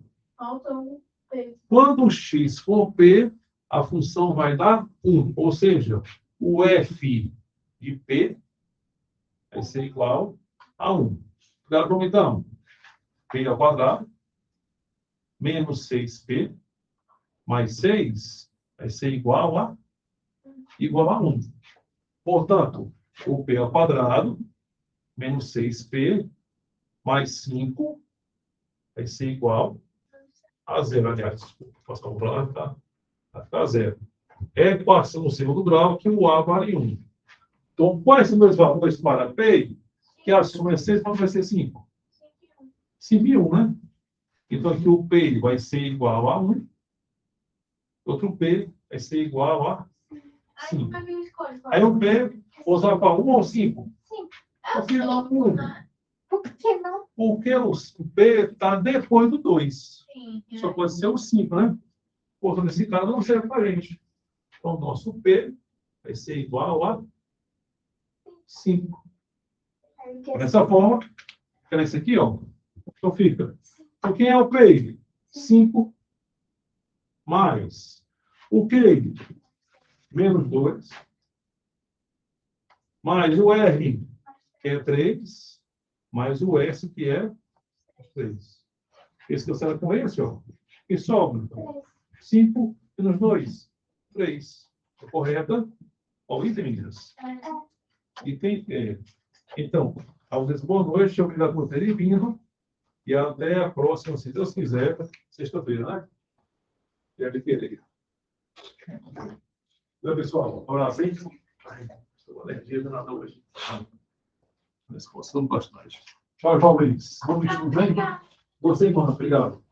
Quando o x for P, a função vai dar 1. Ou seja, o f de P vai ser igual a 1. Agora, então, P ao quadrado, menos 6P, mais 6, vai ser igual a 1. Portanto, o P ao quadrado, menos 6P, mais 5, vai ser igual a 0. Aliás, desculpa, posso calcular, tá? Vai ficar 0. É equação no segundo grau que o A vale 1. Então, quais são os valores para P? Que a soma é 6, mas vai ser 5. 5 e 1, né? Então, aqui o P vai ser igual a 1. Outro P vai ser igual a 5. Aí o P, usar para 1 ou 5? Por que não 1? Por que não? Porque o P está depois do 2. Sim. Só pode ser o 5, né? Portanto, esse cara não serve para a gente. Então, o nosso P vai ser igual a 5. Dessa forma, fica esse aqui, ó. Então, fica. Então, quem é o P? 5 mais o Q, menos 2, mais o R, que é 3, mais o S, que é 3. Esse cancela com esse, ó. E sobra 5 menos 2, 3. Correta? Ó, item, meninas. Item, então, ao dizer boa noite, obrigado por terem vindo. E até a próxima, se Deus quiser, sexta-feira, né? Deve querer. Então, pessoal, um abraço. Estou com alergia danada hoje. Mas gostamos bastante. Tchau, João Luiz. Vamos tudo bem? Você, mano. Obrigado.